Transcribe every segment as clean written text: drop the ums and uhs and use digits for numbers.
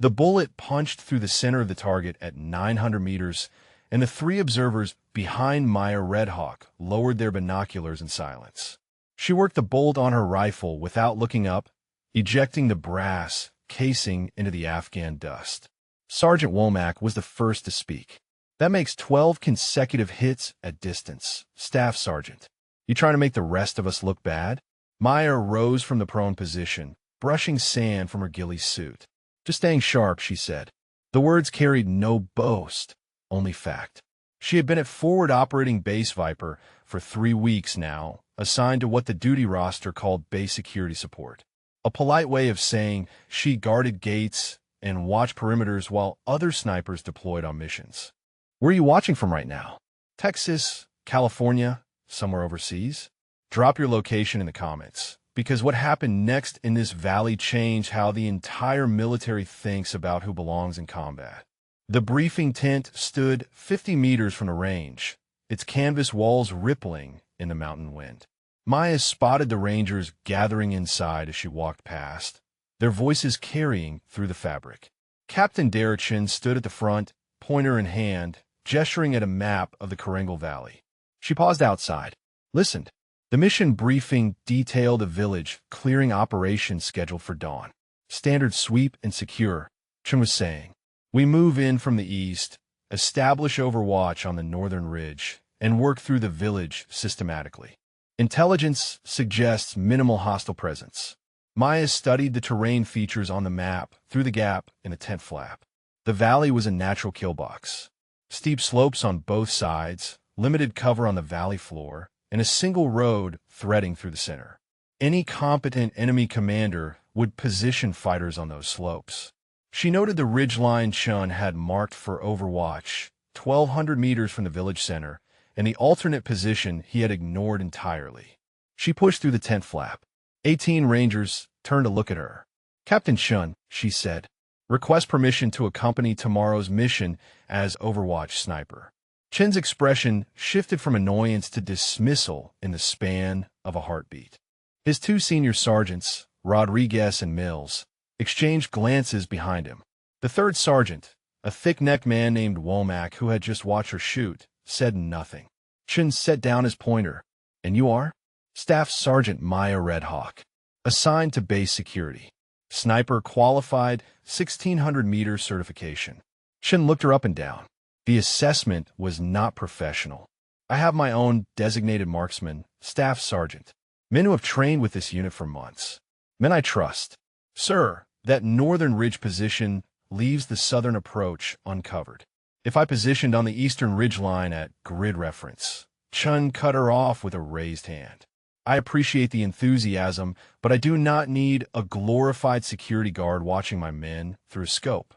The bullet punched through the center of the target at 900 meters, and the three observers behind Maya Redhawk lowered their binoculars in silence. She worked the bolt on her rifle without looking up, ejecting the brass casing into the Afghan dust. Sergeant Womack was the first to speak. "That makes 12 consecutive hits at distance, Staff Sergeant. You trying to make the rest of us look bad?" Maya rose from the prone position, brushing sand from her ghillie suit. "Just staying sharp," she said. The words carried no boast, only fact. She had been at Forward Operating Base Viper for 3 weeks now, assigned to what the duty roster called Base Security Support. A polite way of saying she guarded gates and watched perimeters while other snipers deployed on missions. "Where are you watching from right now? Texas, California, somewhere overseas?" Drop your location in the comments, because what happened next in this valley changed how the entire military thinks about who belongs in combat. The briefing tent stood 50 meters from the range, its canvas walls rippling in the mountain wind. Maya spotted the Rangers gathering inside as she walked past, their voices carrying through the fabric. Captain Derichin stood at the front, pointer in hand, gesturing at a map of the Karengal Valley. She paused outside, listened. The mission briefing detailed a village clearing operation scheduled for dawn. "Standard sweep and secure," Chen was saying. "We move in from the east, establish overwatch on the northern ridge, and work through the village systematically. Intelligence suggests minimal hostile presence." Maya studied the terrain features on the map through the gap in the tent flap. The valley was a natural kill box. Steep slopes on both sides, limited cover on the valley floor, and a single road threading through the center. Any competent enemy commander would position fighters on those slopes. She noted the ridgeline Chun had marked for Overwatch, 1,200 meters from the village center, and the alternate position he had ignored entirely. She pushed through the tent flap. 18 Rangers turned to look at her. "Captain Chun," she said, "request permission to accompany tomorrow's mission as Overwatch sniper." Chen's expression shifted from annoyance to dismissal in the span of a heartbeat. His 2 senior sergeants, Rodriguez and Mills, exchanged glances behind him. The 3rd sergeant, a thick-necked man named Womack who had just watched her shoot, said nothing. Chen set down his pointer. "And you are?" "Staff Sergeant Maya Redhawk, assigned to base security. Sniper qualified, 1,600 meters certification." Chen looked her up and down. The assessment was not professional. "I have my own designated marksman, Staff Sergeant. Men who have trained with this unit for months. Men I trust." "Sir, that northern ridge position leaves the southern approach uncovered. If I positioned on the eastern ridgeline at grid reference." Chun cut her off with a raised hand. "I appreciate the enthusiasm, but I do not need a glorified security guard watching my men through a scope.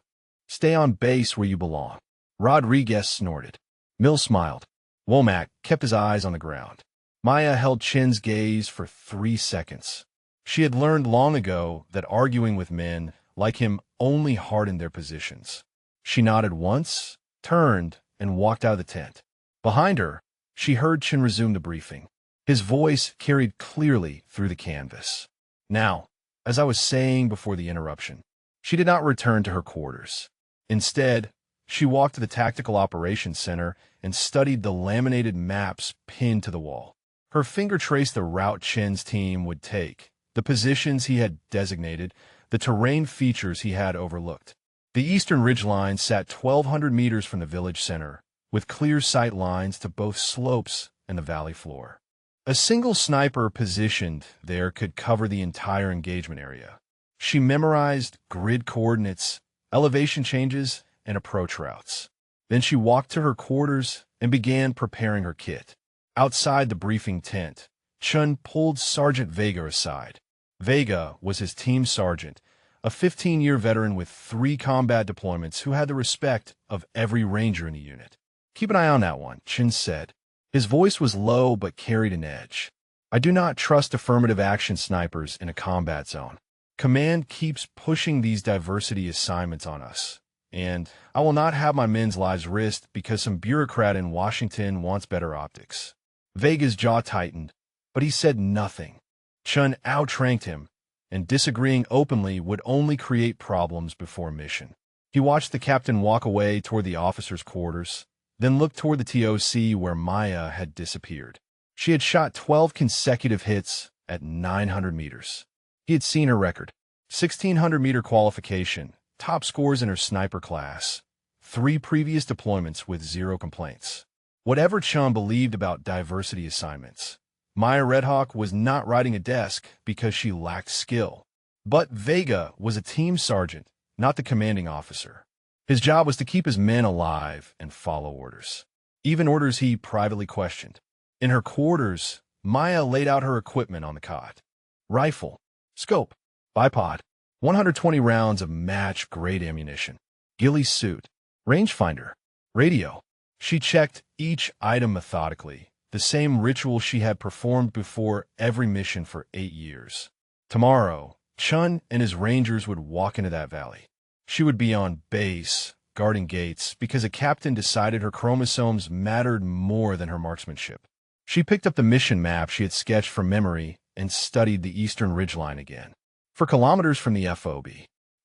Stay on base where you belong." Rodriguez snorted. Mills smiled. Womack kept his eyes on the ground. Maya held Chen's gaze for 3 seconds. She had learned long ago that arguing with men like him only hardened their positions. She nodded once, turned, and walked out of the tent. Behind her, she heard Chen resume the briefing. His voice carried clearly through the canvas. "Now, as I was saying before the interruption," she did not return to her quarters. Instead, she walked to the Tactical Operations Center and studied the laminated maps pinned to the wall. Her finger traced the route Chen's team would take, the positions he had designated, the terrain features he had overlooked. The eastern ridgeline sat 1,200 meters from the village center, with clear sight lines to both slopes and the valley floor. A single sniper positioned there could cover the entire engagement area. She memorized grid coordinates, elevation changes, and approach routes. Then she walked to her quarters and began preparing her kit. Outside the briefing tent, Chun pulled Sergeant Vega aside. Vega was his team sergeant, a 15-year veteran with 3 combat deployments who had the respect of every ranger in the unit. "Keep an eye on that one," Chin said. His voice was low but carried an edge. "I do not trust affirmative action snipers in a combat zone. Command keeps pushing these diversity assignments on us, and I will not have my men's lives risked because some bureaucrat in Washington wants better optics." Vega's jaw tightened, but he said nothing. Chun outranked him, and disagreeing openly would only create problems before mission. He watched the captain walk away toward the officers' quarters, then looked toward the TOC where Maya had disappeared. She had shot 12 consecutive hits at 900 meters. He had seen her record: 1,600-meter qualification, top scores in her sniper class, 3 previous deployments with 0 complaints. Whatever Chun believed about diversity assignments, Maya Redhawk was not riding a desk because she lacked skill. But Vega was a team sergeant, not the commanding officer. His job was to keep his men alive and follow orders, even orders he privately questioned. In her quarters, Maya laid out her equipment on the cot: rifle, scope, bipod, 120 rounds of match-grade ammunition, ghillie suit, rangefinder, radio. She checked each item methodically, the same ritual she had performed before every mission for 8 years. Tomorrow, Chun and his rangers would walk into that valley. She would be on base, guarding gates, because a captain decided her chromosomes mattered more than her marksmanship. She picked up the mission map she had sketched from memory and studied the eastern ridgeline again. For kilometers from the FOB,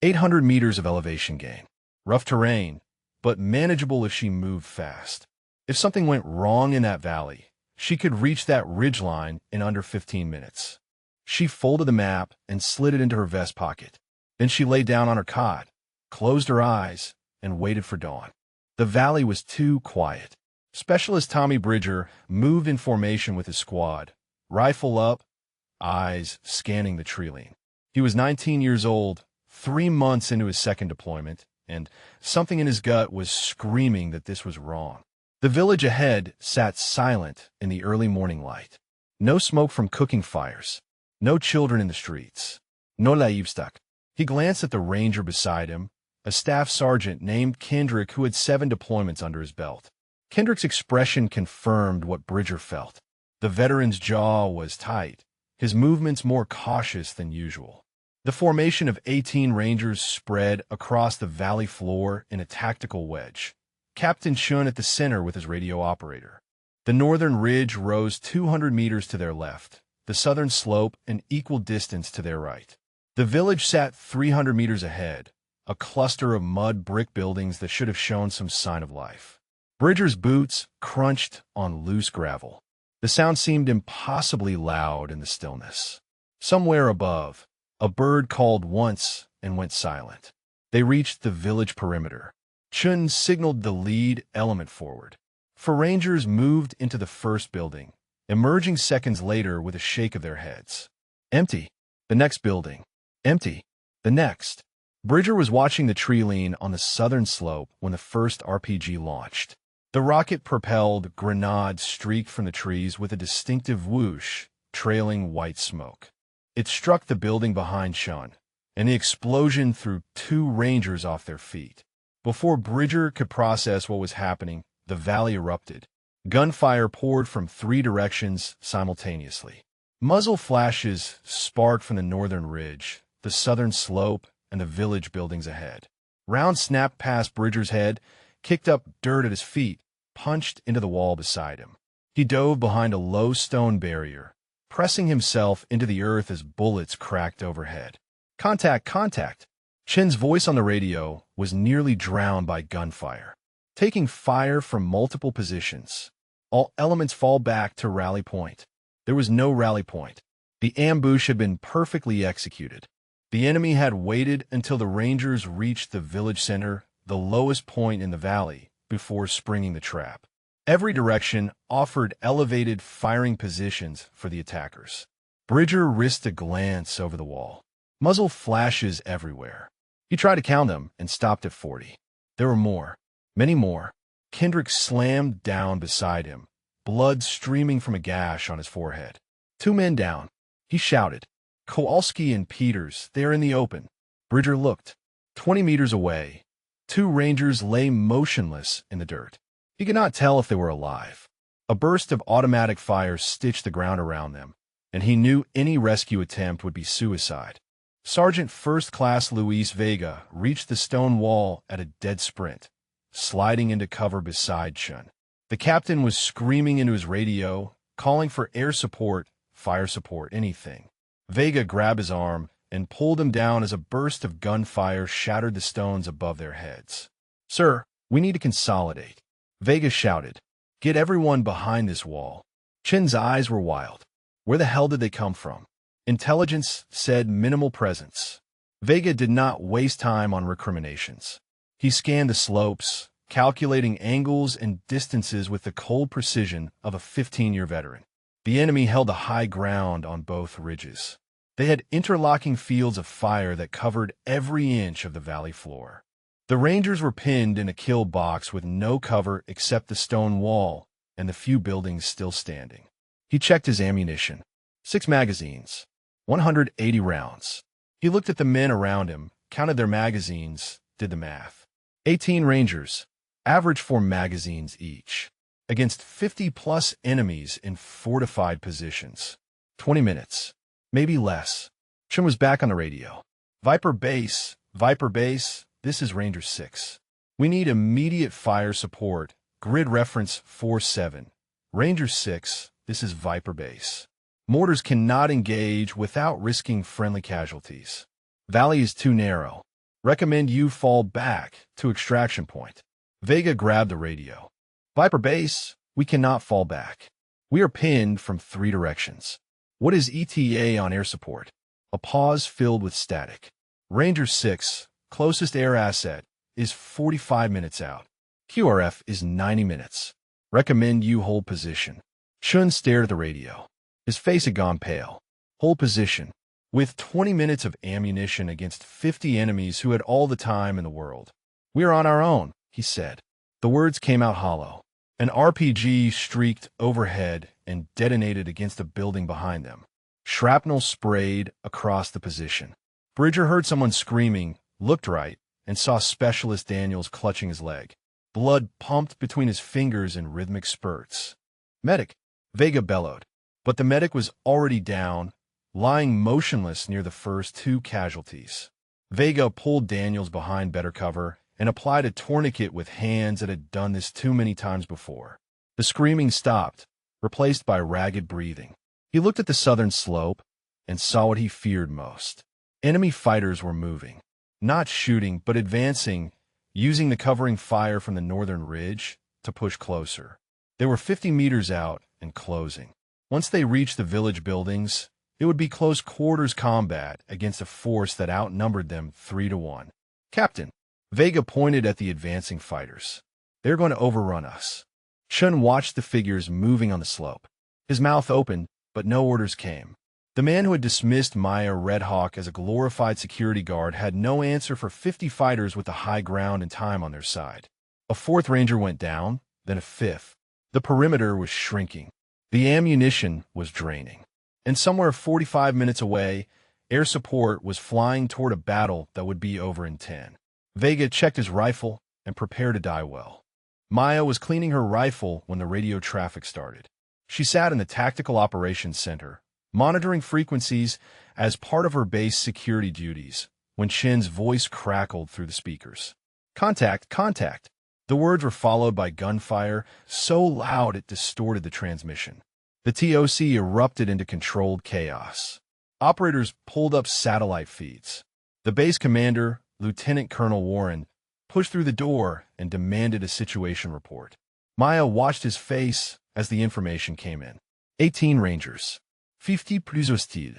800 meters of elevation gain. Rough terrain, but manageable if she moved fast. If something went wrong in that valley, she could reach that ridgeline in under 15 minutes. She folded the map and slid it into her vest pocket. Then she lay down on her cot, closed her eyes, and waited for dawn. The valley was too quiet. Specialist Tommy Bridger moved in formation with his squad, rifle up, eyes scanning the tree-line. He was 19 years old, 3 months into his second deployment, and something in his gut was screaming that this was wrong. The village ahead sat silent in the early morning light. No smoke from cooking fires. No children in the streets. No livestock. He glanced at the ranger beside him, a staff sergeant named Kendrick who had 7 deployments under his belt. Kendrick's expression confirmed what Bridger felt. The veteran's jaw was tight, his movements more cautious than usual. The formation of 18 rangers spread across the valley floor in a tactical wedge. Captain Chun at the center with his radio operator. The northern ridge rose 200 meters to their left, the southern slope an equal distance to their right. The village sat 300 meters ahead, a cluster of mud brick buildings that should have shown some sign of life. Bridger's boots crunched on loose gravel. The sound seemed impossibly loud in the stillness. Somewhere above, a bird called once and went silent. They reached the village perimeter. Chun signaled the lead element forward. 4 rangers moved into the first building, emerging seconds later with a shake of their heads. Empty. The next building. Empty. The next. Bridger was watching the tree line on the southern slope when the first RPG launched. The rocket-propelled grenade streaked from the trees with a distinctive whoosh, trailing white smoke. It struck the building behind Chun, and the explosion threw 2 rangers off their feet. Before Bridger could process what was happening, the valley erupted. Gunfire poured from 3 directions simultaneously. Muzzle flashes sparked from the northern ridge, the southern slope, and the village buildings ahead. Rounds snapped past Bridger's head, kicked up dirt at his feet, punched into the wall beside him. He dove behind a low stone barrier, pressing himself into the earth as bullets cracked overhead. Contact, contact! Chin's voice on the radio was nearly drowned by gunfire. Taking fire from multiple positions. All elements fall back to rally point. There was no rally point. The ambush had been perfectly executed. The enemy had waited until the Rangers reached the village center, the lowest point in the valley, before springing the trap. Every direction offered elevated firing positions for the attackers. Bridger risked a glance over the wall. Muzzle flashes everywhere. He tried to count them and stopped at 40. There were more, many more. Kendrick slammed down beside him, blood streaming from a gash on his forehead. 2 men down. He shouted. Kowalski and Peters, they are in the open. Bridger looked. 20 meters away, 2 Rangers lay motionless in the dirt. He could not tell if they were alive. A burst of automatic fire stitched the ground around them, and he knew any rescue attempt would be suicide. Sergeant First Class Luis Vega reached the stone wall at a dead sprint, sliding into cover beside Chun. The captain was screaming into his radio, calling for air support, fire support, anything. Vega grabbed his arm, and pulled them down as a burst of gunfire shattered the stones above their heads. "Sir, we need to consolidate," Vega shouted. "Get everyone behind this wall." Chen's eyes were wild. Where the hell did they come from? Intelligence said minimal presence. Vega did not waste time on recriminations. He scanned the slopes, calculating angles and distances with the cold precision of a 15-year veteran. The enemy held a high ground on both ridges. They had interlocking fields of fire that covered every inch of the valley floor. The Rangers were pinned in a kill box with no cover except the stone wall and the few buildings still standing. He checked his ammunition. 6 magazines, 180 rounds. He looked at the men around him, counted their magazines, did the math. 18 Rangers, average 4 magazines each, against 50-plus enemies in fortified positions. 20 minutes, maybe less. Chen was back on the radio. Viper Base, this is Ranger 6. We need immediate fire support. Grid reference 47. Ranger 6, this is Viper Base. Mortars cannot engage without risking friendly casualties. Valley is too narrow. Recommend you fall back to extraction point. Vega grabbed the radio. Viper Base, we cannot fall back. We are pinned from 3 directions. What is ETA on air support? A pause filled with static. Ranger 6, closest air asset, is 45 minutes out. QRF is 90 minutes. Recommend you hold position. Shun stared at the radio. His face had gone pale. Hold position. With 20 minutes of ammunition against 50 enemies who had all the time in the world. We are on our own, he said. The words came out hollow. An RPG streaked overhead and detonated against a building behind them. Shrapnel sprayed across the position. Bridger heard someone screaming, looked right, and saw Specialist Daniels clutching his leg. Blood pumped between his fingers in rhythmic spurts. "Medic," Vega bellowed. But the medic was already down, lying motionless near the first 2 casualties. Vega pulled Daniels behind better cover and applied a tourniquet with hands that had done this too many times before. The screaming stopped, replaced by ragged breathing. He looked at the southern slope and saw what he feared most. Enemy fighters were moving, not shooting, but advancing, using the covering fire from the northern ridge to push closer. They were 50 meters out and closing. Once they reached the village buildings, it would be close quarters combat against a force that outnumbered them 3-1. "Captain," Vega pointed at the advancing fighters. "They're going to overrun us." Shun watched the figures moving on the slope. His mouth opened, but no orders came. The man who had dismissed Maya Redhawk as a glorified security guard had no answer for 50 fighters with the high ground and time on their side. A 4th Ranger went down, then a 5th. The perimeter was shrinking. The ammunition was draining. And somewhere 45 minutes away, air support was flying toward a battle that would be over in 10. Vega checked his rifle and prepared to die well. Maya was cleaning her rifle when the radio traffic started. She sat in the Tactical Operations Center, monitoring frequencies as part of her base security duties, when Chen's voice crackled through the speakers. "Contact, contact." The words were followed by gunfire, so loud it distorted the transmission. The TOC erupted into controlled chaos. Operators pulled up satellite feeds. The base commander, Lieutenant Colonel Warren, pushed through the door and demanded a situation report. Maya watched his face as the information came in. 18 Rangers. 50 plus hostile.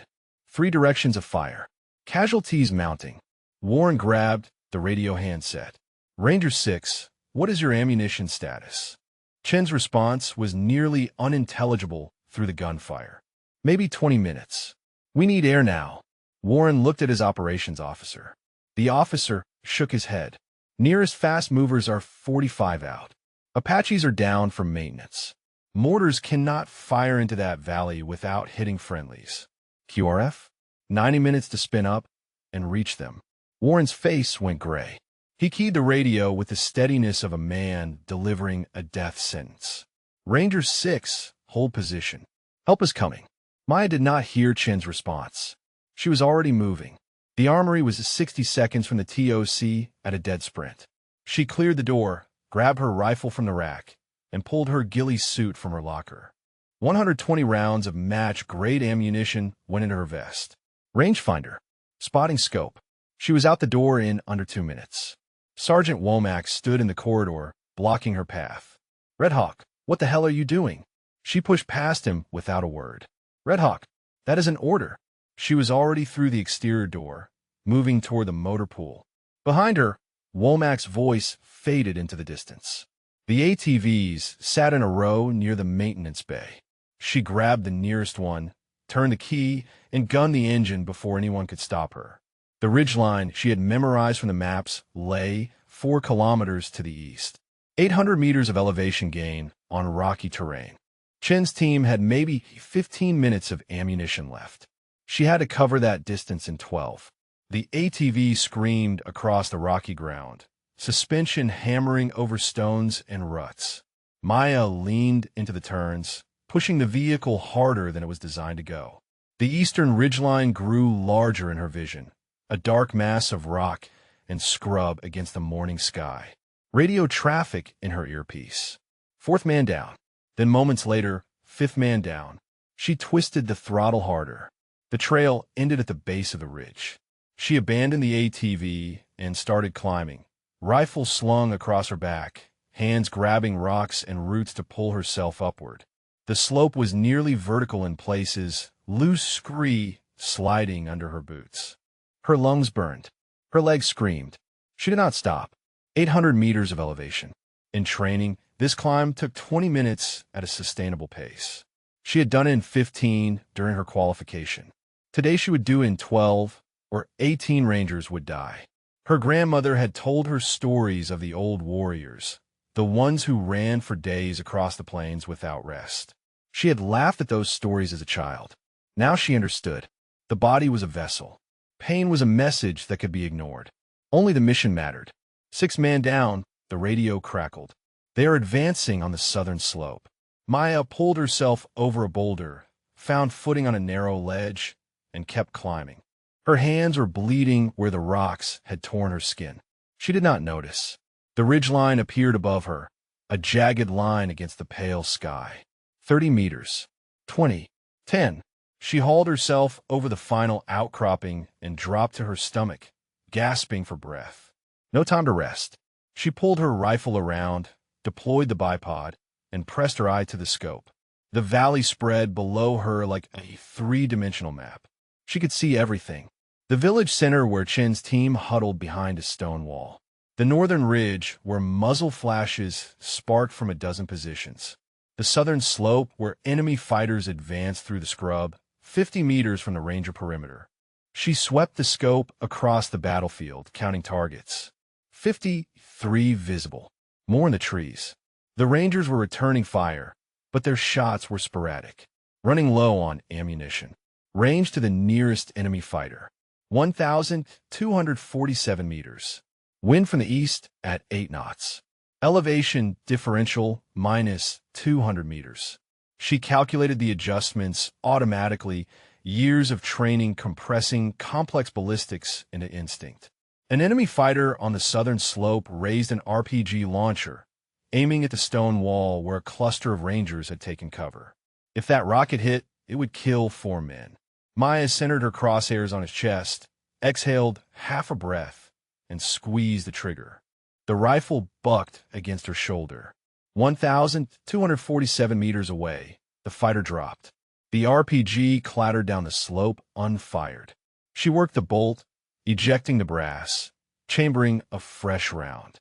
3 directions of fire. Casualties mounting. Warren grabbed the radio handset. "Ranger 6, what is your ammunition status?" Chen's response was nearly unintelligible through the gunfire. "Maybe 20 minutes. We need air now." Warren looked at his operations officer. The officer shook his head. "Nearest fast movers are 45 out. Apaches are down for maintenance. Mortars cannot fire into that valley without hitting friendlies. QRF? 90 minutes to spin up and reach them." Warren's face went gray. He keyed the radio with the steadiness of a man delivering a death sentence. "Ranger 6, hold position. Help is coming." Maya did not hear Chen's response. She was already moving. The armory was 60 seconds from the TOC at a dead sprint. She cleared the door, grabbed her rifle from the rack, and pulled her ghillie suit from her locker. 120 rounds of match-grade ammunition went into her vest. "Rangefinder." Spotting scope. She was out the door in under 2 minutes. Sergeant Womack stood in the corridor, blocking her path. Red Hawk, what the hell are you doing? She pushed past him without a word. Red Hawk, that is an order. She was already through the exterior door, moving toward the motor pool. Behind her, Womack's voice faded into the distance. The ATVs sat in a row near the maintenance bay. She grabbed the nearest one, turned the key, and gunned the engine before anyone could stop her. The ridgeline she had memorized from the maps lay 4 kilometers to the east. 800 meters of elevation gain on rocky terrain. Chen's team had maybe 15 minutes of ammunition left. She had to cover that distance in 12. The ATV screamed across the rocky ground, suspension hammering over stones and ruts. Maya leaned into the turns, pushing the vehicle harder than it was designed to go. The eastern ridgeline grew larger in her vision, a dark mass of rock and scrub against the morning sky. Radio traffic in her earpiece. 4th man down. Then moments later, 5th man down. She twisted the throttle harder. The trail ended at the base of the ridge. She abandoned the ATV and started climbing, rifle slung across her back, hands grabbing rocks and roots to pull herself upward. The slope was nearly vertical in places, loose scree sliding under her boots. Her lungs burned. Her legs screamed. She did not stop. 800 meters of elevation. In training, this climb took 20 minutes at a sustainable pace. She had done it in 15 during her qualification. Today she would do it in 12, or 18 rangers would die. Her grandmother had told her stories of the old warriors, the ones who ran for days across the plains without rest. She had laughed at those stories as a child. Now she understood. The body was a vessel. Pain was a message that could be ignored. Only the mission mattered. 6 man down, the radio crackled. They are advancing on the southern slope. Maya pulled herself over a boulder, found footing on a narrow ledge, and kept climbing. Her hands were bleeding where the rocks had torn her skin. She did not notice. The ridgeline appeared above her, a jagged line against the pale sky. 30 meters. 20. 10. She hauled herself over the final outcropping and dropped to her stomach, gasping for breath. No time to rest. She pulled her rifle around, deployed the bipod, and pressed her eye to the scope. The valley spread below her like a 3-dimensional map. She could see everything. The village center where Chen's team huddled behind a stone wall. The northern ridge where muzzle flashes sparked from a dozen positions. The southern slope where enemy fighters advanced through the scrub, 50 meters from the ranger perimeter. She swept the scope across the battlefield, counting targets. 53 visible. More in the trees. The Rangers were returning fire, but their shots were sporadic, running low on ammunition. Range to the nearest enemy fighter. 1,247 meters. Wind from the east at 8 knots. Elevation differential minus 200 meters. She calculated the adjustments automatically, years of training compressing complex ballistics into instinct. An enemy fighter on the southern slope raised an RPG launcher, aiming at the stone wall where a cluster of Rangers had taken cover. If that rocket hit, it would kill 4 men. Maya centered her crosshairs on his chest, exhaled half a breath, and squeezed the trigger. The rifle bucked against her shoulder. 1,247 meters away, the fighter dropped. The RPG clattered down the slope unfired. She worked the bolt, ejecting the brass, chambering a fresh round.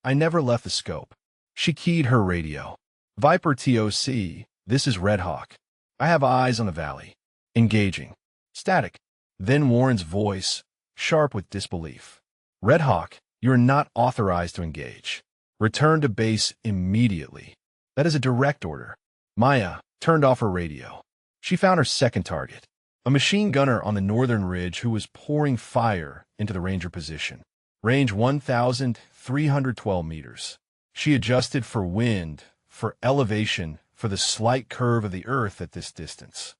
I never left the scope. She keyed her radio. Viper TOC, this is Red Hawk. I have eyes on the valley. Engaging. Static. Then Warren's voice, sharp with disbelief. Red Hawk, you are not authorized to engage. Return to base immediately. That is a direct order. Maya turned off her radio. She found her second target, a machine gunner on the northern ridge who was pouring fire into the Ranger position. Range 1,312 meters. She adjusted for wind, for elevation, for the slight curve of the earth at this distance.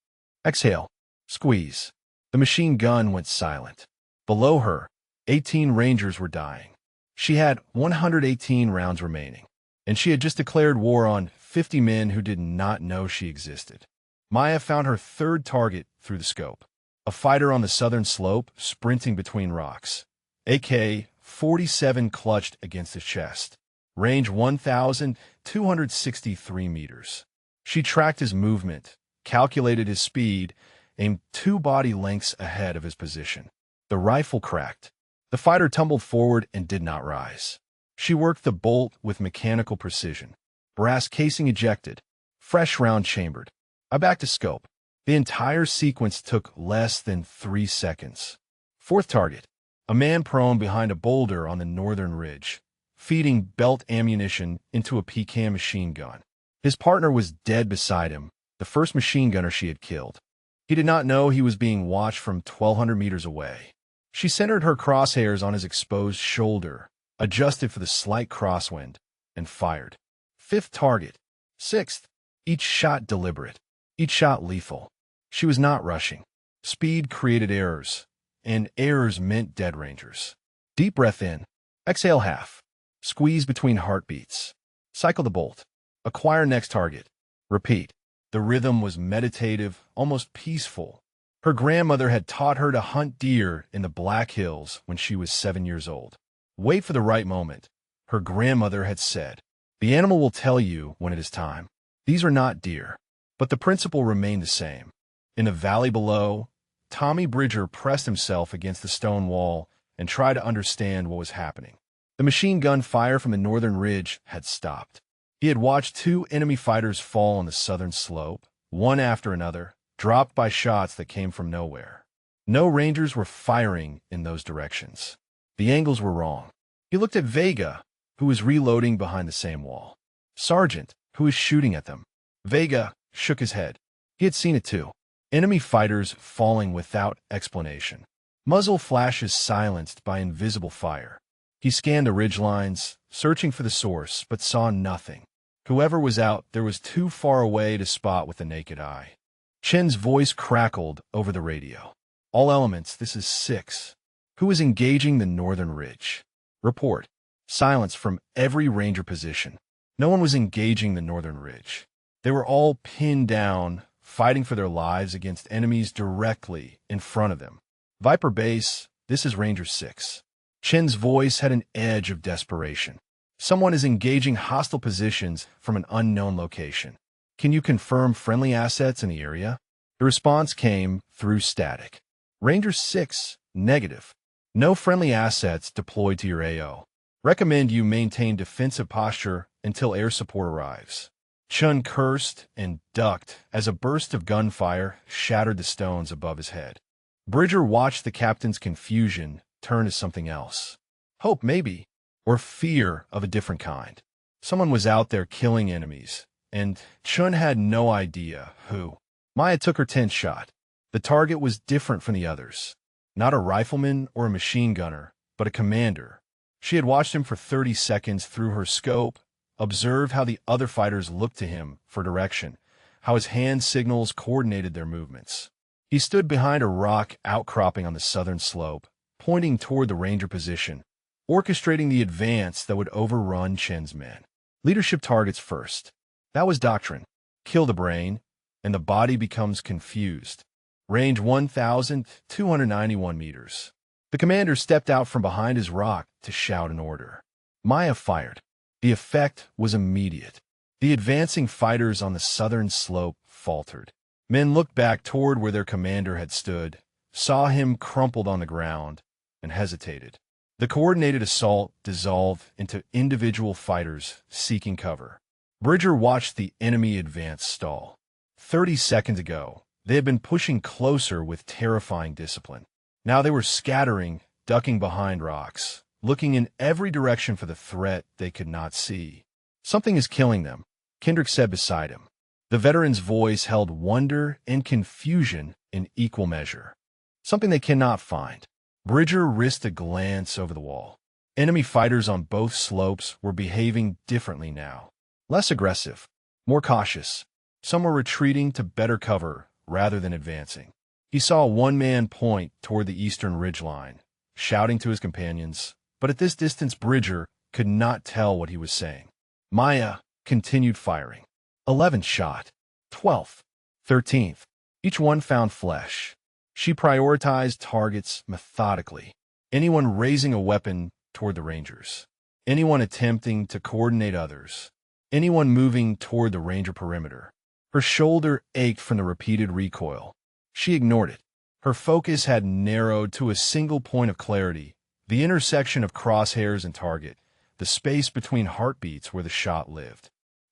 Exhale. Squeeze. The machine gun went silent. Below her, 18 Rangers were dying. She had 118 rounds remaining, and she had just declared war on 50 men who did not know she existed. Maya found her third target through the scope. a fighter on the southern slope sprinting between rocks. AK-47 clutched against his chest. Range 1,263 meters. She tracked his movement, calculated his speed, aimed 2 body lengths ahead of his position. The rifle cracked. The fighter tumbled forward and did not rise. She worked the bolt with mechanical precision. Brass casing ejected. Fresh round chambered. I backed to scope. The entire sequence took less than 3 seconds. Fourth target. A man prone behind a boulder on the northern ridge, feeding belt ammunition into a Pecan machine gun. His partner was dead beside him, the first machine gunner she had killed. He did not know he was being watched from 1,200 meters away. She centered her crosshairs on his exposed shoulder, adjusted for the slight crosswind, and fired. Fifth target. Sixth. Each shot deliberate. Each shot lethal. She was not rushing. Speed created errors, and errors meant dead rangers. Deep breath in. Exhale half. Squeeze between heartbeats. Cycle the bolt. Acquire next target. Repeat. The rhythm was meditative, almost peaceful. Her grandmother had taught her to hunt deer in the Black Hills when she was 7 years old. Wait for the right moment. Her grandmother had said, the animal will tell you when it is time. These are not deer. But the principle remained the same. In the valley below, Tommy Bridger pressed himself against the stone wall and tried to understand what was happening. The machine gun fire from the northern ridge had stopped. He had watched 2 enemy fighters fall on the southern slope, one after another, dropped by shots that came from nowhere. No Rangers were firing in those directions. The angles were wrong. He looked at Vega, who was reloading behind the same wall. Sargent, who was shooting at them. Vega shook his head. He had seen it too. Enemy fighters falling without explanation. Muzzle flashes silenced by invisible fire. He scanned the ridgelines, searching for the source, but saw nothing. Whoever was out there was too far away to spot with the naked eye. Chen's voice crackled over the radio. All elements, this is 6. Who is engaging the northern ridge? Report. Silence from every Ranger position. No one was engaging the northern ridge. They were all pinned down, fighting for their lives against enemies directly in front of them. Viper Base, this is Ranger 6. Chen's voice had an edge of desperation. Someone is engaging hostile positions from an unknown location. Can you confirm friendly assets in the area? The response came through static. Ranger 6, negative. No friendly assets deployed to your AO. Recommend you maintain defensive posture until air support arrives. Chen cursed and ducked as a burst of gunfire shattered the stones above his head. Bridger watched the captain's confusion turn to something else. Hope, maybe, or fear of a different kind. Someone was out there killing enemies, and Chun had no idea who. Maya took her 10th shot. The target was different from the others. Not a rifleman or a machine gunner, but a commander. She had watched him for 30 seconds through her scope, observed how the other fighters looked to him for direction, how his hand signals coordinated their movements. He stood behind a rock outcropping on the southern slope, pointing toward the Ranger position, orchestrating the advance that would overrun Chen's men. Leadership targets first. That was doctrine. Kill the brain, and the body becomes confused. Range 1,291 meters. The commander stepped out from behind his rock to shout an order. Maya fired. The effect was immediate. The advancing fighters on the southern slope faltered. Men looked back toward where their commander had stood, saw him crumpled on the ground, and hesitated. The coordinated assault dissolved into individual fighters seeking cover. Bridger watched the enemy advance stall. 30 seconds ago, they had been pushing closer with terrifying discipline. Now they were scattering, ducking behind rocks, looking in every direction for the threat they could not see. Something is killing them, Kendrick said beside him. The veteran's voice held wonder and confusion in equal measure. Something they cannot find. Bridger risked a glance over the wall. Enemy fighters on both slopes were behaving differently now. Less aggressive, more cautious. Some were retreating to better cover rather than advancing. He saw one man point toward the eastern ridgeline, shouting to his companions, but at this distance Bridger could not tell what he was saying. Maya continued firing. 11th shot, 12th, 13th. Each one found flesh. She prioritized targets methodically. Anyone raising a weapon toward the Rangers. Anyone attempting to coordinate others. Anyone moving toward the Ranger perimeter. Her shoulder ached from the repeated recoil. She ignored it. Her focus had narrowed to a single point of clarity, the intersection of crosshairs and target, the space between heartbeats where the shot lived.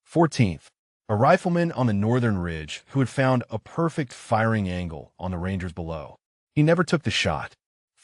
14th, a rifleman on the northern ridge who had found a perfect firing angle on the Rangers below. He never took the shot.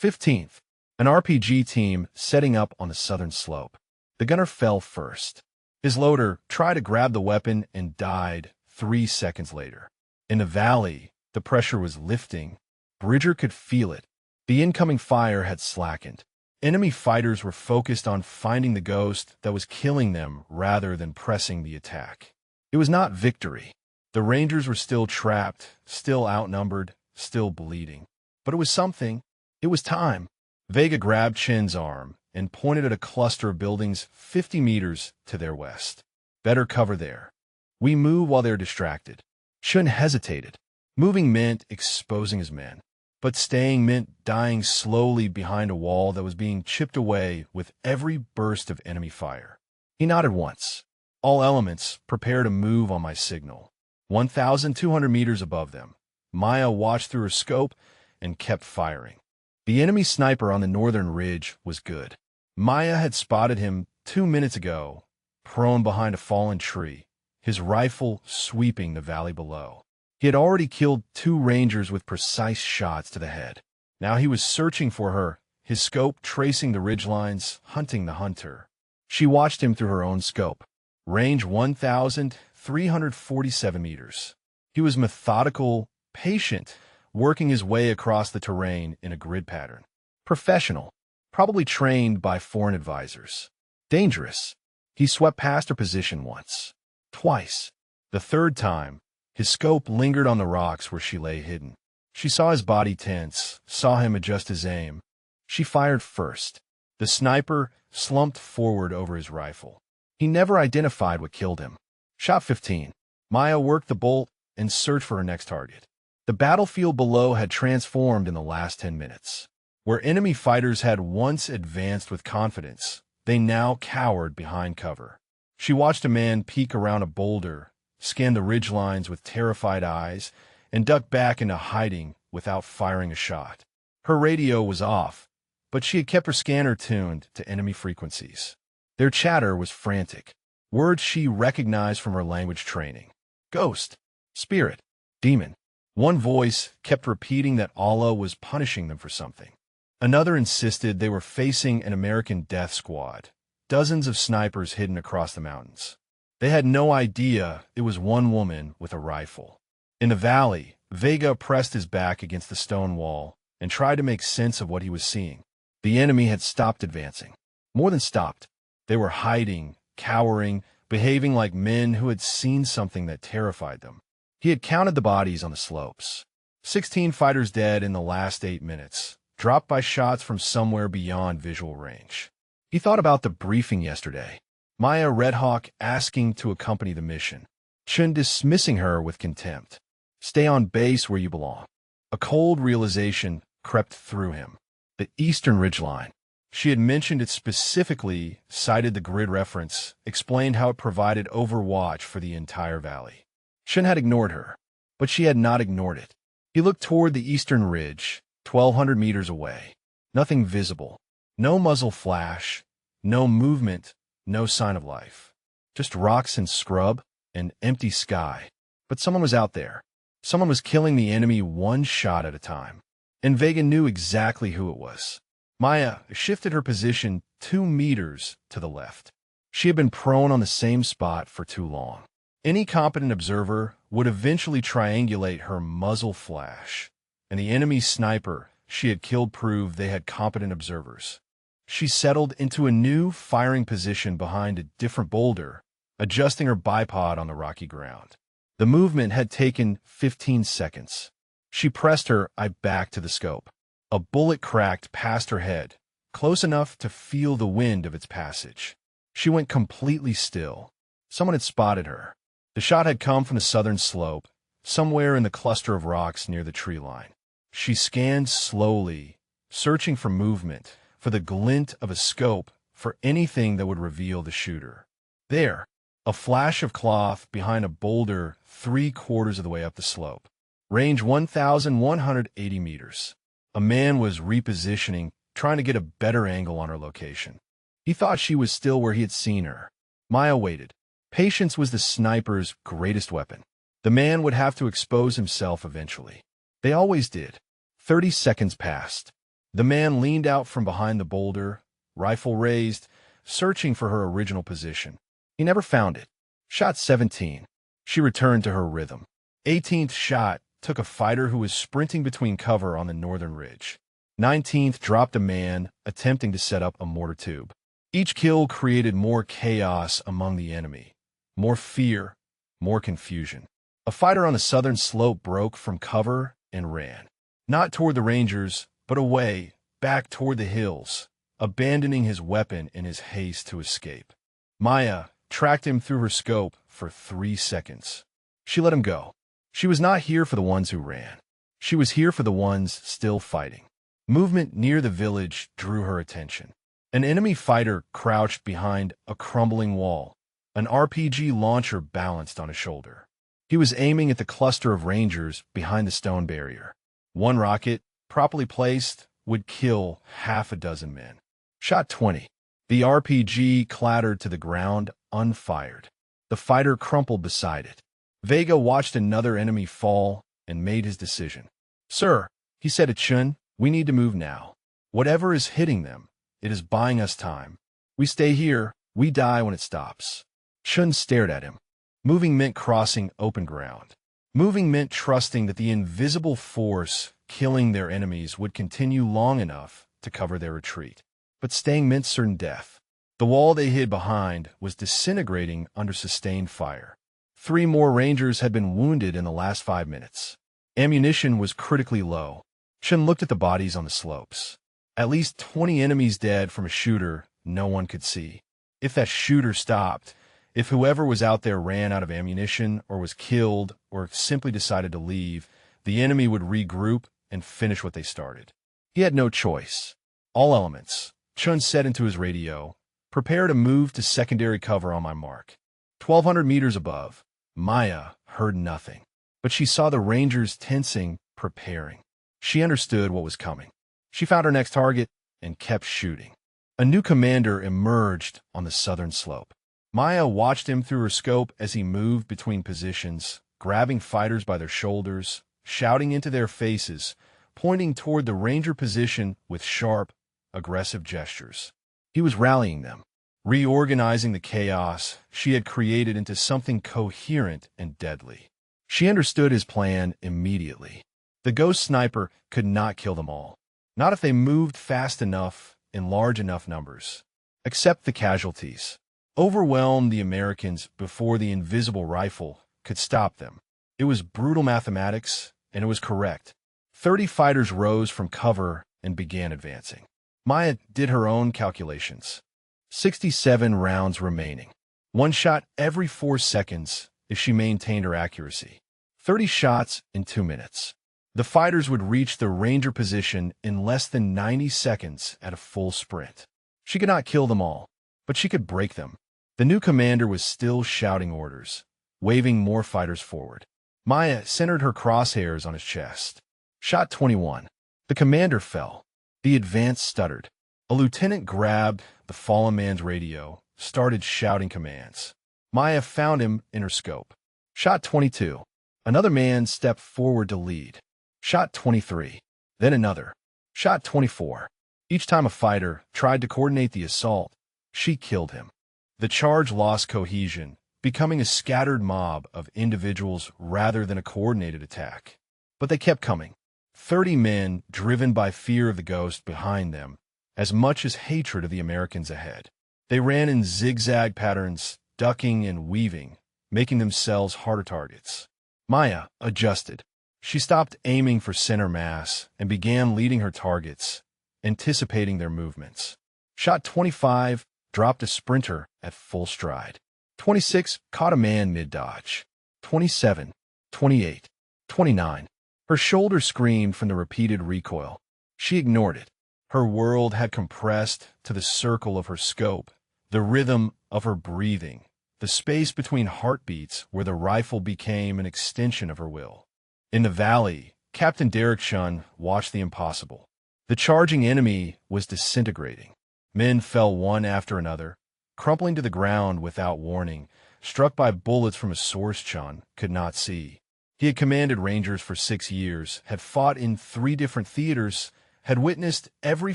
15th, an RPG team setting up on the southern slope. The gunner fell first. His loader tried to grab the weapon and died 3 seconds later. In the valley, the pressure was lifting. Bridger could feel it. The incoming fire had slackened. Enemy fighters were focused on finding the ghost that was killing them rather than pressing the attack. It was not victory. The Rangers were still trapped, still outnumbered, still bleeding. But it was something. It was time. Vega grabbed Chen's arm and pointed at a cluster of buildings 50 meters to their west. Better cover there. We move while they're distracted. Chen hesitated. Moving meant exposing his men. But staying meant dying slowly behind a wall that was being chipped away with every burst of enemy fire. He nodded once. All elements, prepare to move on my signal. 1,200 meters above them. Maya watched through her scope and kept firing. The enemy sniper on the northern ridge was good. Maya had spotted him 2 minutes ago, prone behind a fallen tree, his rifle sweeping the valley below. He had already killed 2 Rangers with precise shots to the head. Now he was searching for her, his scope tracing the ridgelines, hunting the hunter. She watched him through her own scope. Range 1,347 meters. He was methodical, patient, working his way across the terrain in a grid pattern. Professional, probably trained by foreign advisors. Dangerous. He swept past her position once. Twice. The third time, his scope lingered on the rocks where she lay hidden. She saw his body tense, saw him adjust his aim. She fired first. The sniper slumped forward over his rifle. He never identified what killed him. Shot 15. Maya worked the bolt and searched for her next target. The battlefield below had transformed in the last 10 minutes. Where enemy fighters had once advanced with confidence, they now cowered behind cover. She watched a man peek around a boulder, scan the ridgelines with terrified eyes, and duck back into hiding without firing a shot. Her radio was off, but she had kept her scanner tuned to enemy frequencies. Their chatter was frantic, words she recognized from her language training. Ghost, spirit, demon. One voice kept repeating that Allah was punishing them for something. Another insisted they were facing an American death squad, dozens of snipers hidden across the mountains. They had no idea it was one woman with a rifle. In the valley, Vega pressed his back against the stone wall and tried to make sense of what he was seeing. The enemy had stopped advancing. More than stopped. They were hiding, cowering, behaving like men who had seen something that terrified them. He had counted the bodies on the slopes. 16 fighters dead in the last 8 minutes, dropped by shots from somewhere beyond visual range. He thought about the briefing yesterday. Maya Redhawk asking to accompany the mission. Chen dismissing her with contempt. Stay on base where you belong. A cold realization crept through him. The eastern ridgeline. She had mentioned it specifically, cited the grid reference, explained how it provided overwatch for the entire valley. Chen had ignored her, but she had not ignored it. He looked toward the eastern ridge, 1,200 meters away. Nothing visible. No muzzle flash. No movement. No sign of life. Just rocks and scrub, and empty sky. But someone was out there. Someone was killing the enemy one shot at a time. And Vega knew exactly who it was. Maya shifted her position 2 meters to the left. She had been prone on the same spot for too long. Any competent observer would eventually triangulate her muzzle flash, and the enemy sniper she had killed proved they had competent observers. She settled into a new firing position behind a different boulder, adjusting her bipod on the rocky ground. The movement had taken 15 seconds. She pressed her eye back to the scope. A bullet cracked past her head, close enough to feel the wind of its passage. She went completely still. Someone had spotted her. The shot had come from the southern slope, somewhere in the cluster of rocks near the tree line. She scanned slowly, searching for movement, for the glint of a scope, for anything that would reveal the shooter. There, a flash of cloth behind a boulder 3/4 of the way up the slope. Range 1,180 meters. A man was repositioning, trying to get a better angle on her location. He thought she was still where he had seen her. Maya waited. Patience was the sniper's greatest weapon. The man would have to expose himself eventually. They always did. 30 seconds passed. The man leaned out from behind the boulder, rifle raised, searching for her original position. He never found it. Shot 17. She returned to her rhythm. 18th shot took a fighter who was sprinting between cover on the northern ridge. 19th dropped a man attempting to set up a mortar tube. Each kill created more chaos among the enemy, more fear, more confusion. A fighter on the southern slope broke from cover and ran. Not toward the Rangers, but away, back toward the hills, abandoning his weapon in his haste to escape. Maya tracked him through her scope for 3 seconds. She let him go. She was not here for the ones who ran. She was here for the ones still fighting. Movement near the village drew her attention. An enemy fighter crouched behind a crumbling wall, an RPG launcher balanced on his shoulder. He was aiming at the cluster of Rangers behind the stone barrier. One rocket, properly placed, would kill half a dozen men. Shot 20. The RPG clattered to the ground, unfired. The fighter crumpled beside it. Vega watched another enemy fall and made his decision. "Sir," he said to Chun, "we need to move now. Whatever is hitting them, it is buying us time. We stay here, we die when it stops." Chun stared at him. Moving meant crossing open ground. Moving meant trusting that the invisible force killing their enemies would continue long enough to cover their retreat. But staying meant certain death. The wall they hid behind was disintegrating under sustained fire. 3 more Rangers had been wounded in the last 5 minutes. Ammunition was critically low. Chun looked at the bodies on the slopes. At least 20 enemies dead from a shooter no one could see. If that shooter stopped, if whoever was out there ran out of ammunition or was killed or simply decided to leave, the enemy would regroup and finish what they started. He had no choice. "All elements," Chun said into his radio, "prepare to move to secondary cover on my mark." 1,200 meters above, Maya heard nothing, but she saw the Rangers tensing, preparing. She understood what was coming. She found her next target and kept shooting. A new commander emerged on the southern slope. Maya watched him through her scope as he moved between positions, grabbing fighters by their shoulders, shouting into their faces, pointing toward the Ranger position with sharp, aggressive gestures. He was rallying them, reorganizing the chaos she had created into something coherent and deadly. She understood his plan immediately. The ghost sniper could not kill them all, not if they moved fast enough in large enough numbers. Accept the casualties. Overwhelm the Americans before the invisible rifle could stop them. It was brutal mathematics, and it was correct. 30 fighters rose from cover and began advancing. Maya did her own calculations. 67 rounds remaining. 1 shot every 4 seconds if she maintained her accuracy. 30 shots in 2 minutes. The fighters would reach the Ranger position in less than 90 seconds at a full sprint. She could not kill them all, but she could break them. The new commander was still shouting orders, waving more fighters forward. Maya centered her crosshairs on his chest. Shot 21. The commander fell. The advance stuttered. A lieutenant grabbed the fallen man's radio, started shouting commands. Maya found him in her scope. Shot 22. Another man stepped forward to lead. Shot 23. Then another. Shot 24. Each time a fighter tried to coordinate the assault, she killed him. The charge lost cohesion, becoming a scattered mob of individuals rather than a coordinated attack. But they kept coming. 30 men driven by fear of the ghost behind them, as much as hatred of the Americans ahead. They ran in zigzag patterns, ducking and weaving, making themselves harder targets. Maya adjusted. She stopped aiming for center mass and began leading her targets, anticipating their movements. Shot 25 dropped a sprinter at full stride. 26 caught a man mid-dodge. 27, 28, 29. Her shoulder screamed from the repeated recoil. She ignored it. Her world had compressed to the circle of her scope, the rhythm of her breathing, the space between heartbeats where the rifle became an extension of her will. In the valley, Captain Derek Chun watched the impossible. The charging enemy was disintegrating. Men fell one after another, crumpling to the ground without warning, struck by bullets from a source Chun could not see. He had commanded Rangers for 6 years, had fought in 3 different theaters, had witnessed every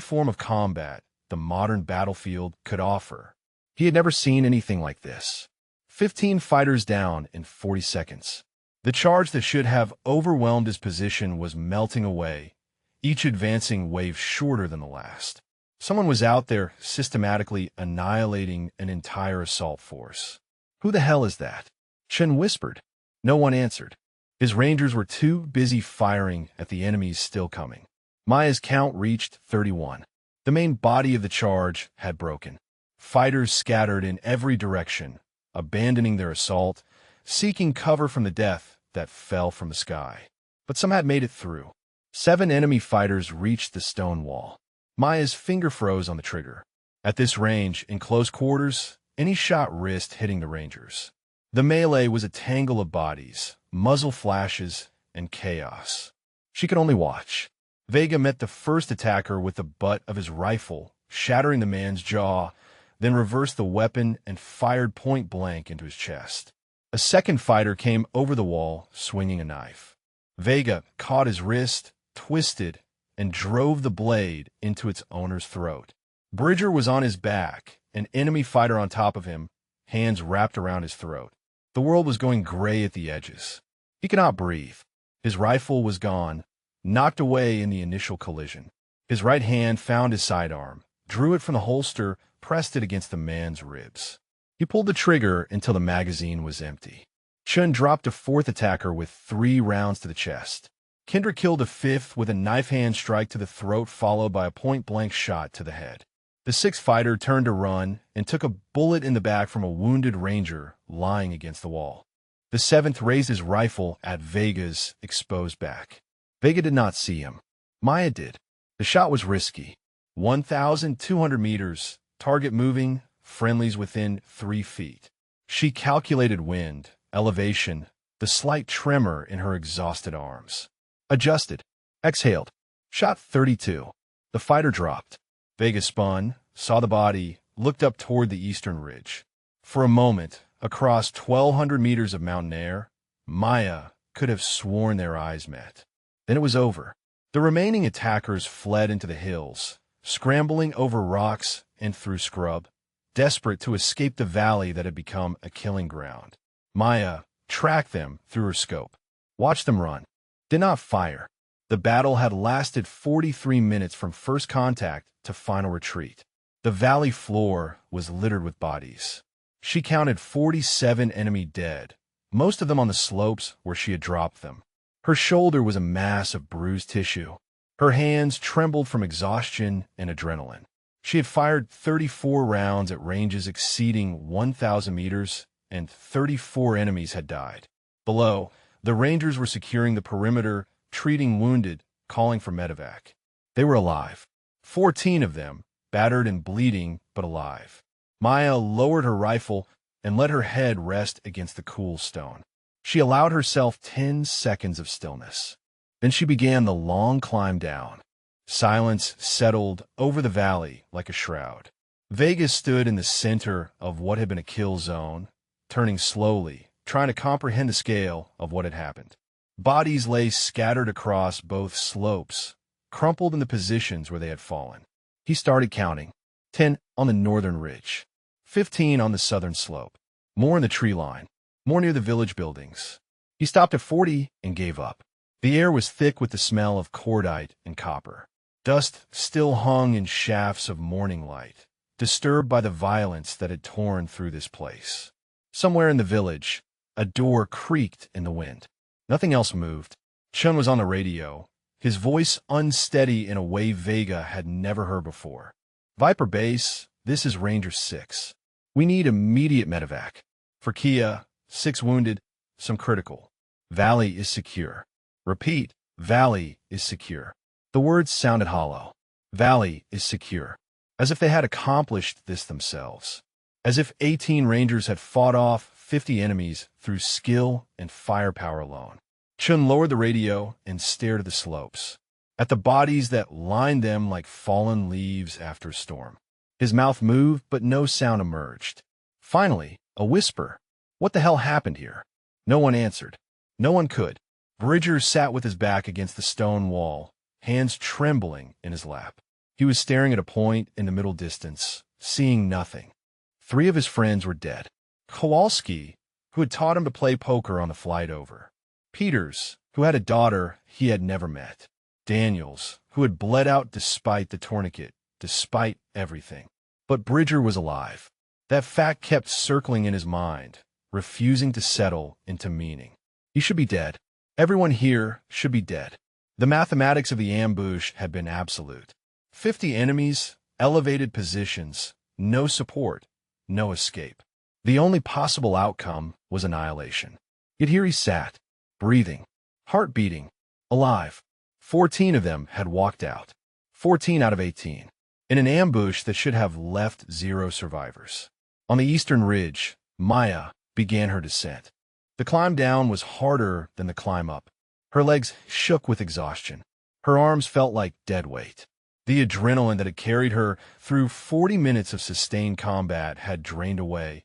form of combat the modern battlefield could offer. He had never seen anything like this. 15 fighters down in 40 seconds. The charge that should have overwhelmed his position was melting away, each advancing wave shorter than the last. Someone was out there systematically annihilating an entire assault force. "Who the hell is that?" Chen whispered. No one answered. His Rangers were too busy firing at the enemies still coming. Maya's count reached 31. The main body of the charge had broken. Fighters scattered in every direction, abandoning their assault, seeking cover from the death that fell from the sky. But some had made it through. 7 enemy fighters reached the stone wall. Maya's finger froze on the trigger. At this range, in close quarters, any shot risked hitting the Rangers. The melee was a tangle of bodies, muzzle flashes, and chaos. She could only watch. Vega met the first attacker with the butt of his rifle, shattering the man's jaw, then reversed the weapon and fired point blank into his chest. A second fighter came over the wall, swinging a knife. Vega caught his wrist, twisted, and drove the blade into its owner's throat. Bridger was on his back, an enemy fighter on top of him, hands wrapped around his throat. The world was going gray at the edges. He could not breathe. His rifle was gone, knocked away in the initial collision. His right hand found his sidearm, drew it from the holster, pressed it against the man's ribs. He pulled the trigger until the magazine was empty. Chun dropped a 4th attacker with 3 rounds to the chest. Kendra killed a 5th with a knife-hand strike to the throat followed by a point-blank shot to the head. The 6th fighter turned to run and took a bullet in the back from a wounded Ranger lying against the wall. The 7th raised his rifle at Vega's exposed back. Vega did not see him. Maya did. The shot was risky. 1,200 meters, target moving, friendlies within 3 feet. She calculated wind, elevation, the slight tremor in her exhausted arms. Adjusted. Exhaled. Shot 32. The fighter dropped. Vega spun, saw the body, looked up toward the eastern ridge. For a moment, across 1,200 meters of mountain air, Maya could have sworn their eyes met. Then it was over. The remaining attackers fled into the hills, scrambling over rocks and through scrub, desperate to escape the valley that had become a killing ground. Maya tracked them through her scope, watched them run, did not fire. The battle had lasted 43 minutes from first contact to final retreat. The valley floor was littered with bodies. She counted 47 enemy dead, most of them on the slopes where she had dropped them. Her shoulder was a mass of bruised tissue. Her hands trembled from exhaustion and adrenaline. She had fired 34 rounds at ranges exceeding 1,000 meters, and 34 enemies had died. Below, the Rangers were securing the perimeter, treating wounded, calling for medevac. They were alive. 14 of them, battered and bleeding, but alive. Maya lowered her rifle and let her head rest against the cool stone. She allowed herself 10 seconds of stillness. Then she began the long climb down. Silence settled over the valley like a shroud. Vega stood in the center of what had been a kill zone, turning slowly, trying to comprehend the scale of what had happened. Bodies lay scattered across both slopes, crumpled in the positions where they had fallen. He started counting. 10 on the northern ridge, 15 on the southern slope, more in the tree line, more near the village buildings. He stopped at 40 and gave up. The air was thick with the smell of cordite and copper. Dust still hung in shafts of morning light, disturbed by the violence that had torn through this place. Somewhere in the village, a door creaked in the wind. Nothing else moved. Chun was on the radio, his voice unsteady in a way Vega had never heard before. Viper Base, this is Ranger 6. We need immediate medevac. For Kia, 6 wounded, some critical. Valley is secure. Repeat, Valley is secure. The words sounded hollow. Valley is secure. As if they had accomplished this themselves. As if 18 Rangers had fought off 50 enemies through skill and firepower alone. Chun lowered the radio and stared at the slopes, at the bodies that lined them like fallen leaves after a storm. His mouth moved, but no sound emerged. Finally, a whisper. What the hell happened here? No one answered. No one could. Bridger sat with his back against the stone wall, hands trembling in his lap. He was staring at a point in the middle distance, seeing nothing. 3 of his friends were dead. Kowalski, who had taught him to play poker on the flight over. Peters, who had a daughter he had never met. Daniels, who had bled out despite the tourniquet, despite everything. But Bridger was alive. That fact kept circling in his mind, refusing to settle into meaning. He should be dead. Everyone here should be dead. The mathematics of the ambush had been absolute. 50 enemies, elevated positions, no support, no escape. The only possible outcome was annihilation. Yet here he sat, breathing, heart beating, alive. 14 of them had walked out. 14 out of 18. In an ambush that should have left 0 survivors. On the eastern ridge, Maya began her descent. The climb down was harder than the climb up. Her legs shook with exhaustion. Her arms felt like dead weight. The adrenaline that had carried her through 40 minutes of sustained combat had drained away,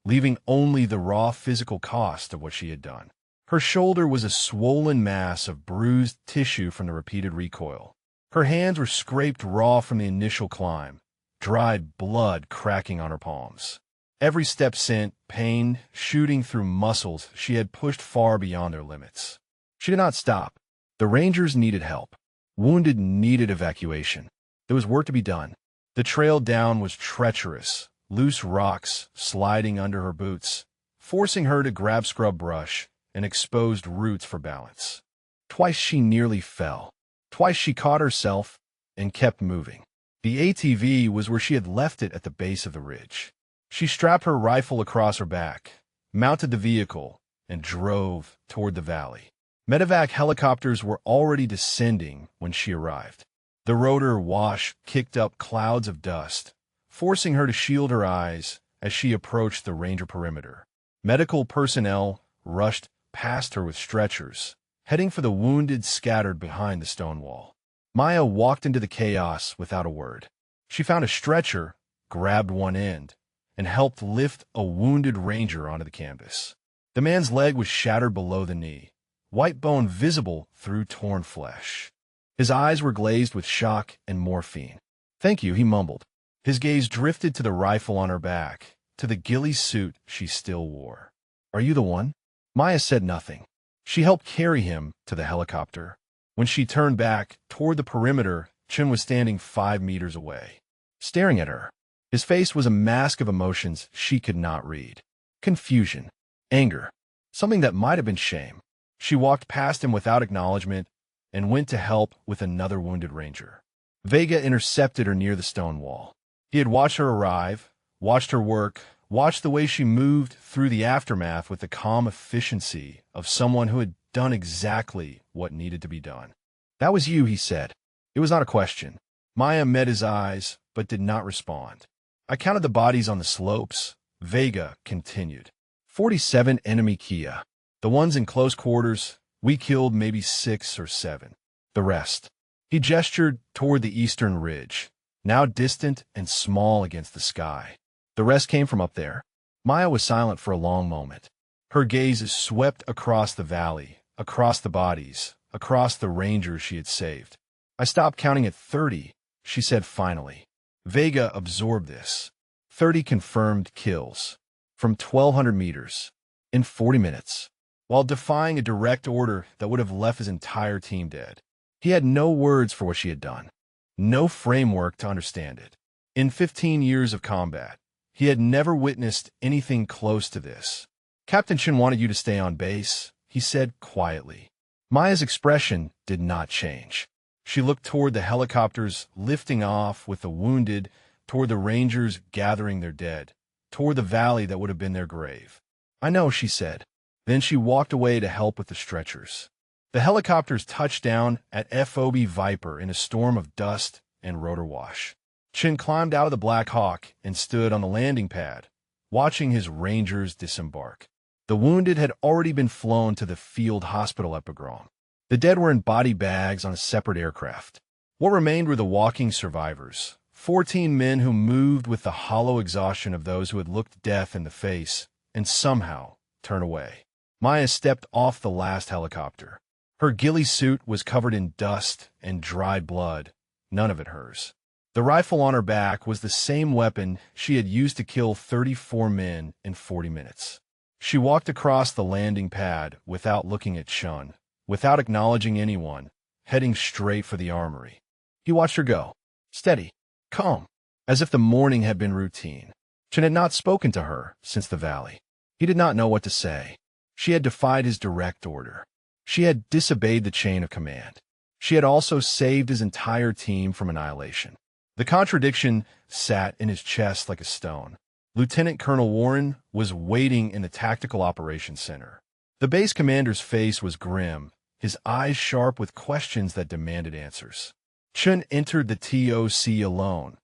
leaving only the raw physical cost of what she had done. Her shoulder was a swollen mass of bruised tissue from the repeated recoil. Her hands were scraped raw from the initial climb, dried blood cracking on her palms. Every step sent pain shooting through muscles she had pushed far beyond their limits. She did not stop. The Rangers needed help. Wounded needed evacuation. There was work to be done. The trail down was treacherous, loose rocks sliding under her boots, forcing her to grab scrub brush and exposed roots for balance. Twice she nearly fell. Twice she caught herself and kept moving. The ATV was where she had left it at the base of the ridge. She strapped her rifle across her back, mounted the vehicle, and drove toward the valley. Medevac helicopters were already descending when she arrived. The rotor wash kicked up clouds of dust, forcing her to shield her eyes as she approached the Ranger perimeter. Medical personnel rushed past her with stretchers, heading for the wounded scattered behind the stone wall. Maya walked into the chaos without a word. She found a stretcher, grabbed one end, and helped lift a wounded Ranger onto the canvas. The man's leg was shattered below the knee, white bone visible through torn flesh. His eyes were glazed with shock and morphine. "Thank you," he mumbled. His gaze drifted to the rifle on her back, to the ghillie suit she still wore. "Are you the one?" Maya said nothing. She helped carry him to the helicopter. When she turned back toward the perimeter, Chun was standing 5 meters away, staring at her. His face was a mask of emotions she could not read. Confusion, anger, something that might have been shame. She walked past him without acknowledgement and went to help with another wounded Ranger. Vega intercepted her near the stone wall. He had watched her arrive, watched her work, watched the way she moved through the aftermath with the calm efficiency of someone who had done exactly what needed to be done. "That was you," he said. It was not a question. Maya met his eyes, but did not respond. "I counted the bodies on the slopes," Vega continued. 47 enemy Kia. The ones in close quarters, we killed maybe 6 or 7. The rest. He gestured toward the eastern ridge, now distant and small against the sky. The rest came from up there. Maya was silent for a long moment. Her gaze swept across the valley, across the bodies, across the Rangers she had saved. "I stopped counting at 30, she said finally. Vega absorbed this. 30 confirmed kills, from 1,200 meters, in 40 minutes, while defying a direct order that would have left his entire team dead. He had no words for what she had done, no framework to understand it. In 15 years of combat, he had never witnessed anything close to this. "Captain Chun wanted you to stay on base," he said quietly. Maya's expression did not change. She looked toward the helicopters lifting off with the wounded, toward the Rangers gathering their dead, toward the valley that would have been their grave. "I know," she said. Then she walked away to help with the stretchers. The helicopters touched down at FOB Viper in a storm of dust and rotor wash. Chen climbed out of the Black Hawk and stood on the landing pad, watching his Rangers disembark. The wounded had already been flown to the field hospital at Bagram. The dead were in body bags on a separate aircraft. What remained were the walking survivors, 14 men who moved with the hollow exhaustion of those who had looked death in the face and somehow turned away. Maya stepped off the last helicopter. Her ghillie suit was covered in dust and dried blood, none of it hers. The rifle on her back was the same weapon she had used to kill 34 men in 40 minutes. She walked across the landing pad without looking at Chun, without acknowledging anyone, heading straight for the armory. He watched her go, steady, calm, as if the morning had been routine. Chun had not spoken to her since the valley. He did not know what to say. She had defied his direct order. She had disobeyed the chain of command. She had also saved his entire team from annihilation. The contradiction sat in his chest like a stone. Lieutenant Colonel Warren was waiting in the Tactical Operations Center. The base commander's face was grim, his eyes sharp with questions that demanded answers. Chun entered the TOC alone,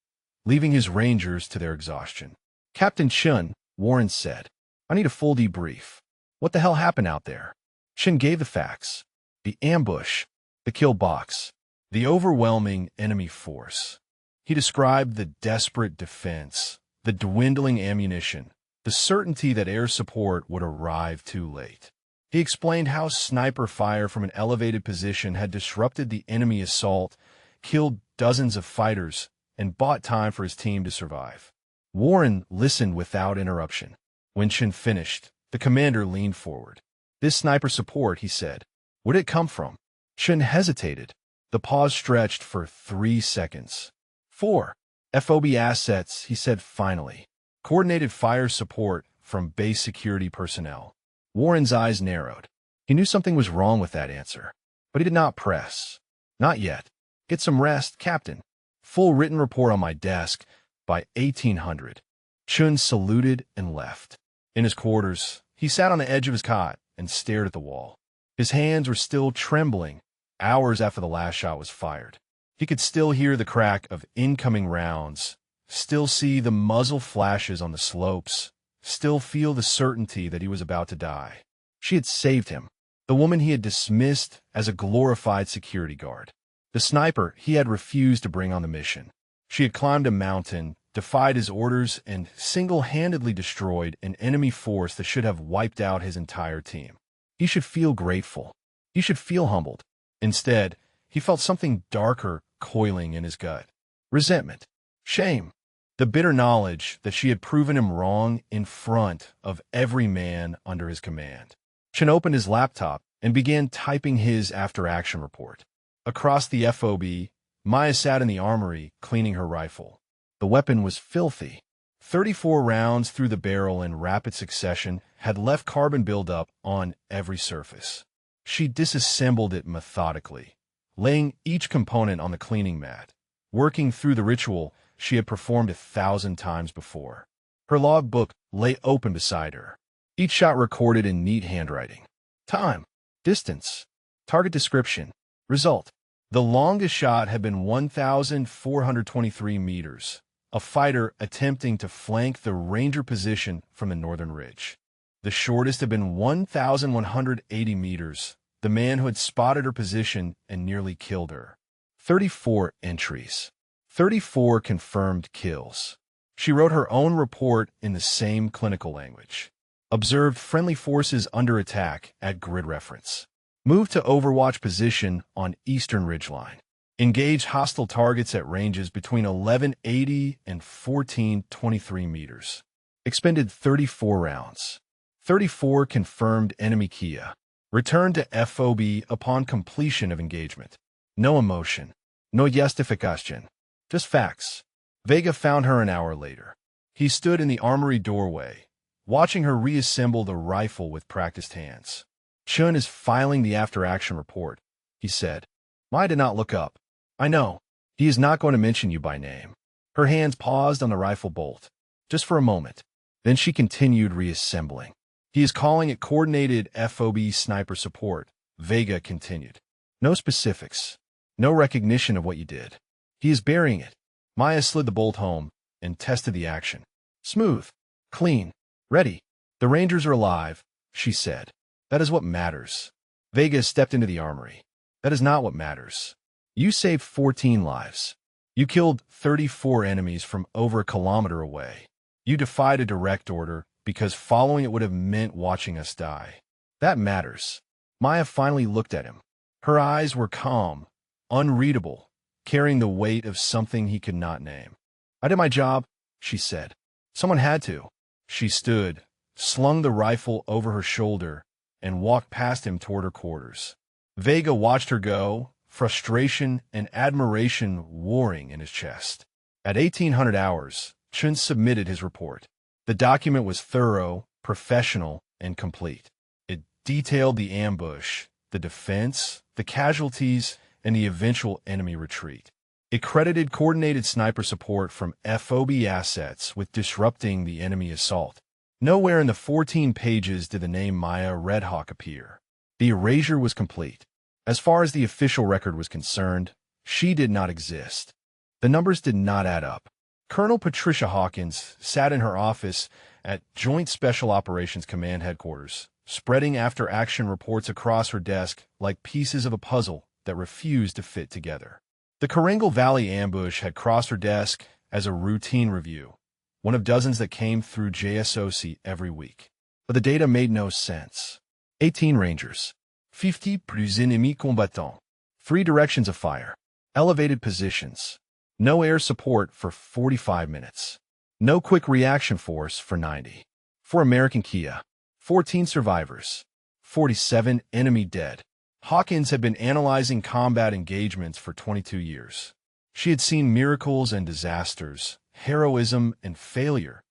leaving his Rangers to their exhaustion. "Captain Chun," Warren said, "I need a full debrief. What the hell happened out there?" Chun gave the facts. The ambush, the kill box, the overwhelming enemy force. He described the desperate defense, the dwindling ammunition, the certainty that air support would arrive too late. He explained how sniper fire from an elevated position had disrupted the enemy assault, killed dozens of fighters, and bought time for his team to survive. Warren listened without interruption. When Chun finished, the commander leaned forward. "This sniper support," he said. "Where did it come from?" Chun hesitated. The pause stretched for 3 seconds. "4 FOB assets," he said finally. "Coordinated fire support from base security personnel." Warren's eyes narrowed. He knew something was wrong with that answer, but he did not press. "Not yet. Get some rest, Captain. Full written report on my desk by 1800. Chun saluted and left. In his quarters, he sat on the edge of his cot and stared at the wall. His hands were still trembling, hours after the last shot was fired. He could still hear the crack of incoming rounds, still see the muzzle flashes on the slopes, still feel the certainty that he was about to die. She had saved him, the woman he had dismissed as a glorified security guard. The sniper he had refused to bring on the mission. She had climbed a mountain, defied his orders, and single-handedly destroyed an enemy force that should have wiped out his entire team. He should feel grateful. He should feel humbled. Instead, he felt something darker coiling in his gut. Resentment. Shame. The bitter knowledge that she had proven him wrong in front of every man under his command. Chun opened his laptop and began typing his after-action report. Across the FOB, Maya sat in the armory, cleaning her rifle. The weapon was filthy. 34 rounds through the barrel in rapid succession had left carbon buildup on every surface. She disassembled it methodically, laying each component on the cleaning mat, working through the ritual she had performed 1,000 times before. Her logbook lay open beside her, each shot recorded in neat handwriting. Time, distance, target description, result. The longest shot had been 1,423 meters, a fighter attempting to flank the Ranger position from the northern ridge. The shortest had been 1,180 meters, the man who had spotted her position and nearly killed her. 34 entries. 34 confirmed kills. She wrote her own report in the same clinical language. Observed friendly forces under attack at grid reference. Moved to overwatch position on eastern ridgeline. Engaged hostile targets at ranges between 1180 and 1423 meters. Expended 34 rounds. 34 confirmed enemy Kia. Returned to FOB upon completion of engagement. No emotion. No justification. Just facts. Vega found her an hour later. He stood in the armory doorway, watching her reassemble the rifle with practiced hands. Chun is filing the after-action report, he said. Maya did not look up. I know. He is not going to mention you by name. Her hands paused on the rifle bolt, just for a moment. Then she continued reassembling. He is calling it Coordinated FOB Sniper Support, Vega continued. No specifics. No recognition of what you did. He is burying it. Maya slid the bolt home and tested the action. Smooth. Clean. Ready. The Rangers are alive, she said. That is what matters. Vega stepped into the armory. That is not what matters. You saved 14 lives. You killed 34 enemies from over a kilometer away. You defied a direct order because following it would have meant watching us die. That matters. Maya finally looked at him. Her eyes were calm, unreadable, carrying the weight of something he could not name. I did my job, she said. Someone had to. She stood, slung the rifle over her shoulder, and walked past him toward her quarters. Vega watched her go, frustration and admiration warring in his chest. At 1800 hours, Chun submitted his report. The document was thorough, professional, and complete. It detailed the ambush, the defense, the casualties, and the eventual enemy retreat. It credited coordinated sniper support from FOB assets with disrupting the enemy assault. Nowhere in the 14 pages did the name Maya Redhawk appear. The erasure was complete. As far as the official record was concerned, she did not exist. The numbers did not add up. Colonel Patricia Hawkins sat in her office at Joint Special Operations Command Headquarters, spreading after-action reports across her desk like pieces of a puzzle that refused to fit together. The Karangal Valley ambush had crossed her desk as a routine review, one of dozens that came through JSOC every week. But the data made no sense. 18 Rangers. 50 plus ennemis combattants. 3 directions of fire. Elevated positions. No air support for 45 minutes. No quick reaction force for 90. For American Kia. 14 survivors. 47 enemy dead. Hawkins had been analyzing combat engagements for 22 years. She had seen miracles and disasters, heroism and failure,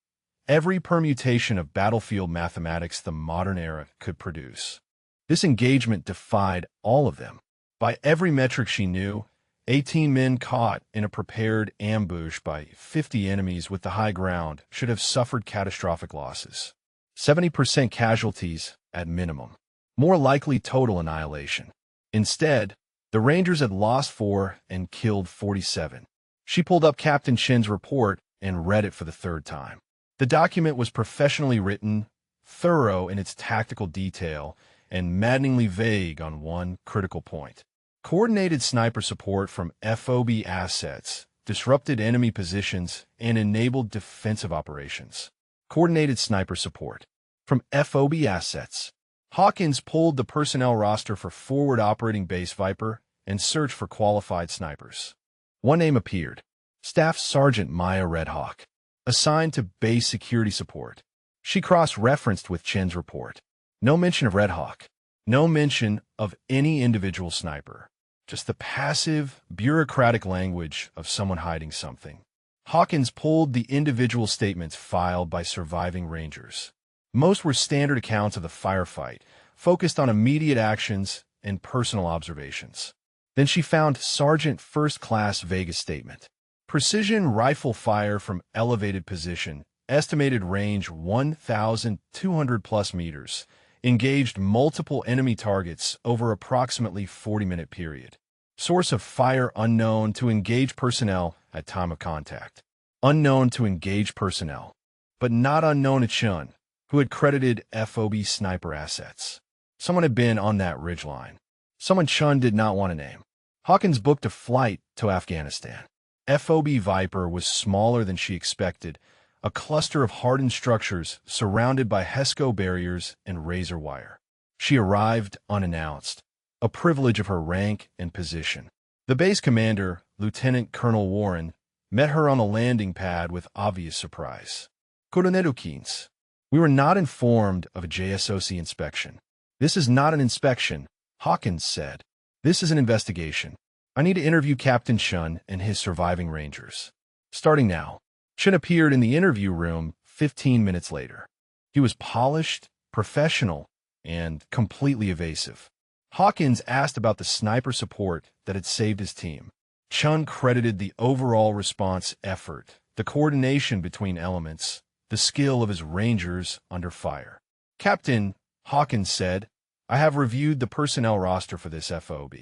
every permutation of battlefield mathematics the modern era could produce. This engagement defied all of them. By every metric she knew, 18 men caught in a prepared ambush by 50 enemies with the high ground should have suffered catastrophic losses. 70% casualties at minimum. More likely total annihilation. Instead, the Rangers had lost 4 and killed 47. She pulled up Captain Chen's report and read it for the 3rd time. The document was professionally written, thorough in its tactical detail, and maddeningly vague on one critical point. Coordinated sniper support from FOB assets disrupted enemy positions and enabled defensive operations. Coordinated sniper support from FOB assets. Hawkins pulled the personnel roster for Forward Operating Base Viper and searched for qualified snipers. One name appeared. Staff Sergeant Maya Redhawk, assigned to base security support. She cross-referenced with Chen's report. No mention of Redhawk. No mention of any individual sniper. Just the passive, bureaucratic language of someone hiding something. Hawkins pulled the individual statements filed by surviving Rangers. Most were standard accounts of the firefight, focused on immediate actions and personal observations. Then she found Sergeant First Class Vega's statement. Precision rifle fire from elevated position, estimated range 1,200 plus meters, engaged multiple enemy targets over approximately 40-minute period. Source of fire unknown to engage personnel at time of contact. Unknown to engage personnel, but not unknown to Chun, who had credited FOB sniper assets. Someone had been on that ridgeline. Someone Chun did not want to name. Hawkins booked a flight to Afghanistan. FOB Viper was smaller than she expected, a cluster of hardened structures surrounded by HESCO barriers and razor wire. She arrived unannounced, a privilege of her rank and position. The base commander, Lieutenant Colonel Warren, met her on a landing pad with obvious surprise. Colonel Hawkins, we were not informed of a JSOC inspection. This is not an inspection, Hawkins said. This is an investigation. I need to interview Captain Chun and his surviving Rangers. Starting now. Chun appeared in the interview room 15 minutes later. He was polished, professional, and completely evasive. Hawkins asked about the sniper support that had saved his team. Chun credited the overall response effort, the coordination between elements, the skill of his Rangers under fire. Captain, Hawkins said, I have reviewed the personnel roster for this FOB.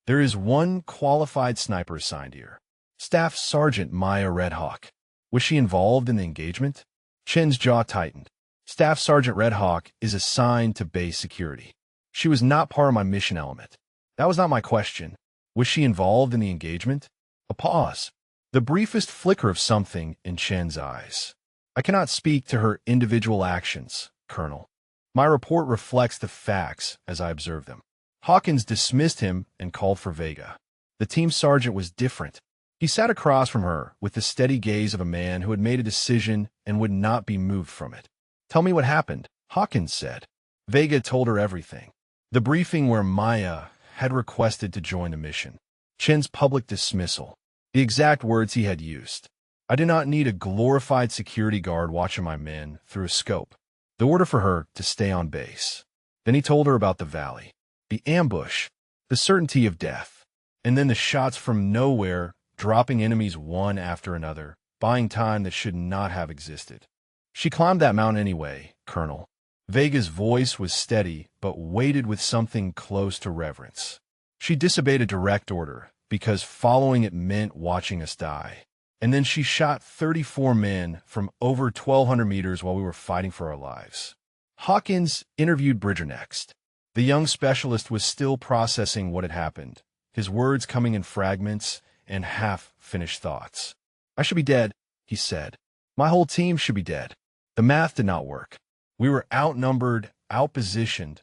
There is one qualified sniper assigned here. Staff Sergeant Maya Redhawk. Was she involved in the engagement? Chen's jaw tightened. Staff Sergeant Redhawk is assigned to base security. She was not part of my mission element. That was not my question. Was she involved in the engagement? A pause. The briefest flicker of something in Chen's eyes. I cannot speak to her individual actions, Colonel. My report reflects the facts as I observe them. Hawkins dismissed him and called for Vega. The team sergeant was different. He sat across from her with the steady gaze of a man who had made a decision and would not be moved from it. Tell me what happened, Hawkins said. Vega told her everything. The briefing where Maya had requested to join the mission. Chen's public dismissal. The exact words he had used. I did not need a glorified security guard watching my men through a scope. The order for her to stay on base. Then he told her about the valley, the ambush, the certainty of death, and then the shots from nowhere, dropping enemies one after another, buying time that should not have existed. She climbed that mountain anyway, Colonel. Vega's voice was steady, but weighted with something close to reverence. She disobeyed a direct order, because following it meant watching us die. And then she shot 34 men from over 1,200 meters while we were fighting for our lives. Hawkins interviewed Bridger next. The young specialist was still processing what had happened, his words coming in fragments and half-finished thoughts. I should be dead, he said. My whole team should be dead. The math did not work. We were outnumbered, outpositioned,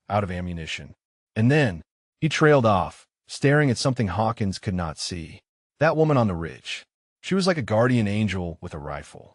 out of ammunition. And then he trailed off, staring at something Hawkins could not see. That woman on the ridge. She was like a guardian angel with a rifle.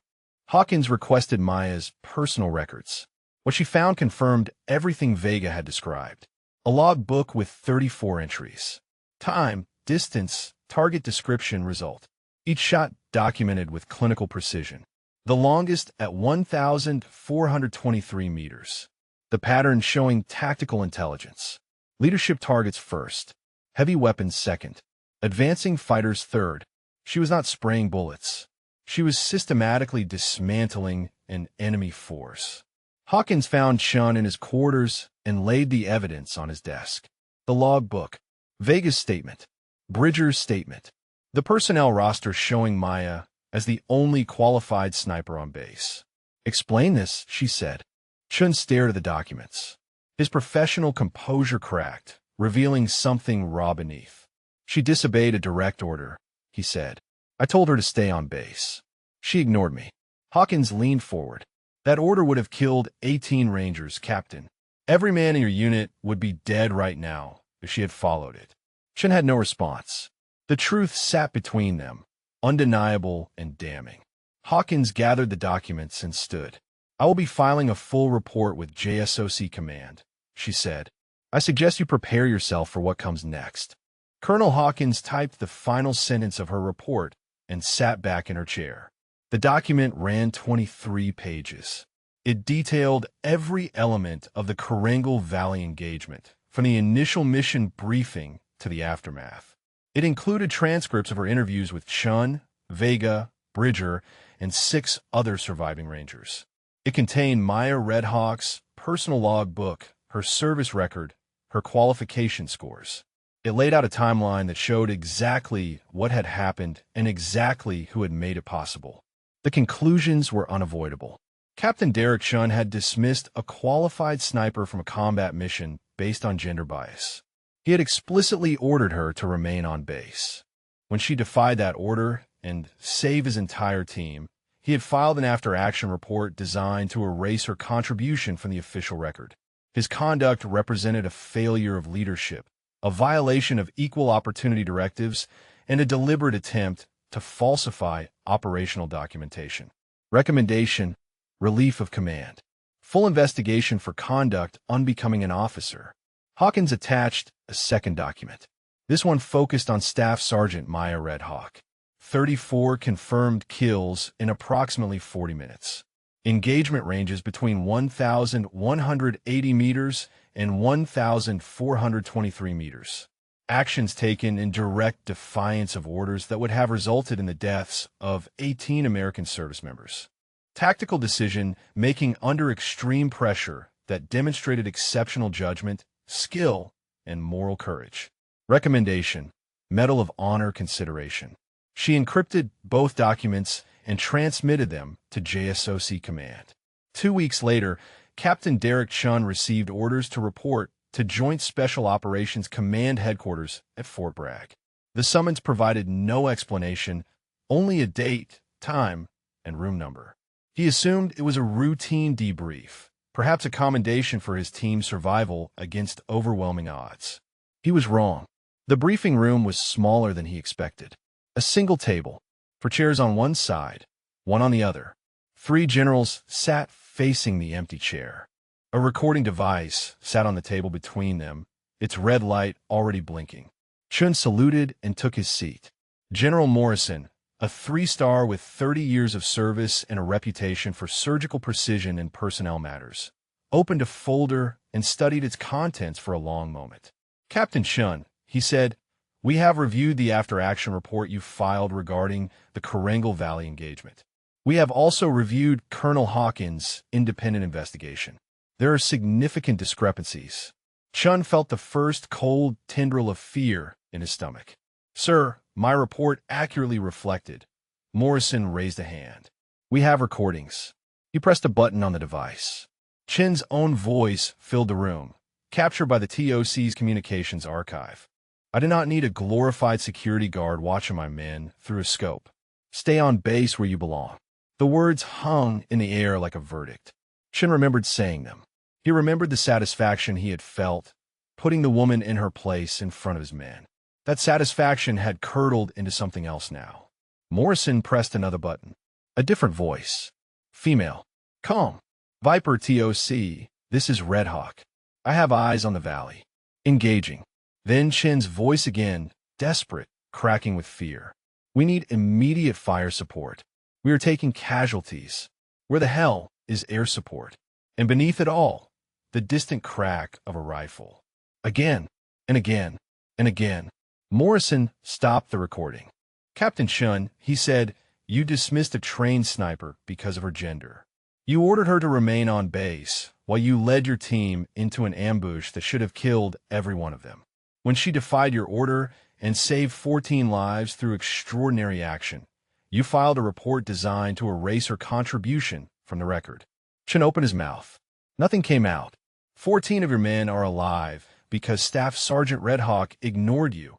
Hawkins requested Maya's personal records. What she found confirmed everything Vega had described. A log book with 34 entries. Time, distance, target description, result. Each shot documented with clinical precision. The longest at 1,423 meters. The pattern showing tactical intelligence. Leadership targets first. Heavy weapons second. Advancing fighters third. She was not spraying bullets. She was systematically dismantling an enemy force. Hawkins found Chun in his quarters and laid the evidence on his desk. The logbook, Vega's statement, Bridger's statement, the personnel roster showing Maya as the only qualified sniper on base. Explain this, she said. Chun stared at the documents. His professional composure cracked, revealing something raw beneath. She disobeyed a direct order, he said. I told her to stay on base. She ignored me. Hawkins leaned forward. That order would have killed 18 Rangers, Captain. Every man in your unit would be dead right now if she had followed it. Chun had no response. The truth sat between them, undeniable and damning. Hawkins gathered the documents and stood. I will be filing a full report with JSOC Command, she said. I suggest you prepare yourself for what comes next. Colonel Hawkins typed the final sentence of her report and sat back in her chair. The document ran 23 pages. It detailed every element of the Korengal Valley engagement, from the initial mission briefing to the aftermath. It included transcripts of her interviews with Chun, Vega, Bridger, and 6 other surviving Rangers. It contained Maya Redhawk's personal log book, her service record, her qualification scores. It laid out a timeline that showed exactly what had happened and exactly who had made it possible. The conclusions were unavoidable. Captain Derek Chun had dismissed a qualified sniper from a combat mission based on gender bias. He had explicitly ordered her to remain on base. When she defied that order and save his entire team, he had filed an after-action report designed to erase her contribution from the official record. His conduct represented a failure of leadership, a violation of equal opportunity directives, and a deliberate attempt to falsify operational documentation. Recommendation: relief of command. Full investigation for conduct unbecoming an officer. Hawkins attached a second document. This one focused on Staff Sergeant Maya Redhawk. 34 confirmed kills in approximately 40 minutes. Engagement ranges between 1,180 meters and 1,423 meters. Actions taken in direct defiance of orders that would have resulted in the deaths of 18 American service members. Tactical decision making under extreme pressure that demonstrated exceptional judgment, skill, and moral courage. Recommendation: Medal of Honor consideration. She encrypted both documents and transmitted them to JSOC Command. 2 weeks later, Captain Derek Chun received orders to report to Joint Special Operations Command Headquarters at Fort Bragg. The summons provided no explanation, only a date, time, and room number. He assumed it was a routine debrief, perhaps a commendation for his team's survival against overwhelming odds. He was wrong. The briefing room was smaller than he expected. A single table, 4 chairs on one side, 1 on the other. 3 generals sat facing the empty chair. A recording device sat on the table between them, its red light already blinking. Chun saluted and took his seat. General Morrison, a 3-star with 30 years of service and a reputation for surgical precision in personnel matters, opened a folder and studied its contents for a long moment. "Captain Chun," he said, "we have reviewed the after-action report you filed regarding the Korengal Valley engagement. We have also reviewed Colonel Hawkins' independent investigation. There are significant discrepancies." Chun felt the first cold tendril of fear in his stomach. "Sir, my report accurately reflected." Morrison raised a hand. "We have recordings." He pressed a button on the device. Chun's own voice filled the room, captured by the TOC's communications archive. "I do not need a glorified security guard watching my men through a scope. Stay on base where you belong." The words hung in the air like a verdict. Chun remembered saying them. He remembered the satisfaction he had felt, putting the woman in her place in front of his men. That satisfaction had curdled into something else now. Morrison pressed another button. A different voice. Female. "Calm. Viper TOC, this is Red Hawk. I have eyes on the valley." Engaging. Then Chun's voice again, desperate, cracking with fear. "We need immediate fire support. We are taking casualties. Where the hell is air support?" And beneath it all, the distant crack of a rifle. Again, and again, and again. Morrison stopped the recording. "Captain Chun," he said, "you dismissed a trained sniper because of her gender. You ordered her to remain on base while you led your team into an ambush that should have killed every one of them. When she defied your order and saved 14 lives through extraordinary action, you filed a report designed to erase her contribution from the record." Chun opened his mouth. Nothing came out. 14 of your men are alive because Staff Sergeant Red Hawk ignored you."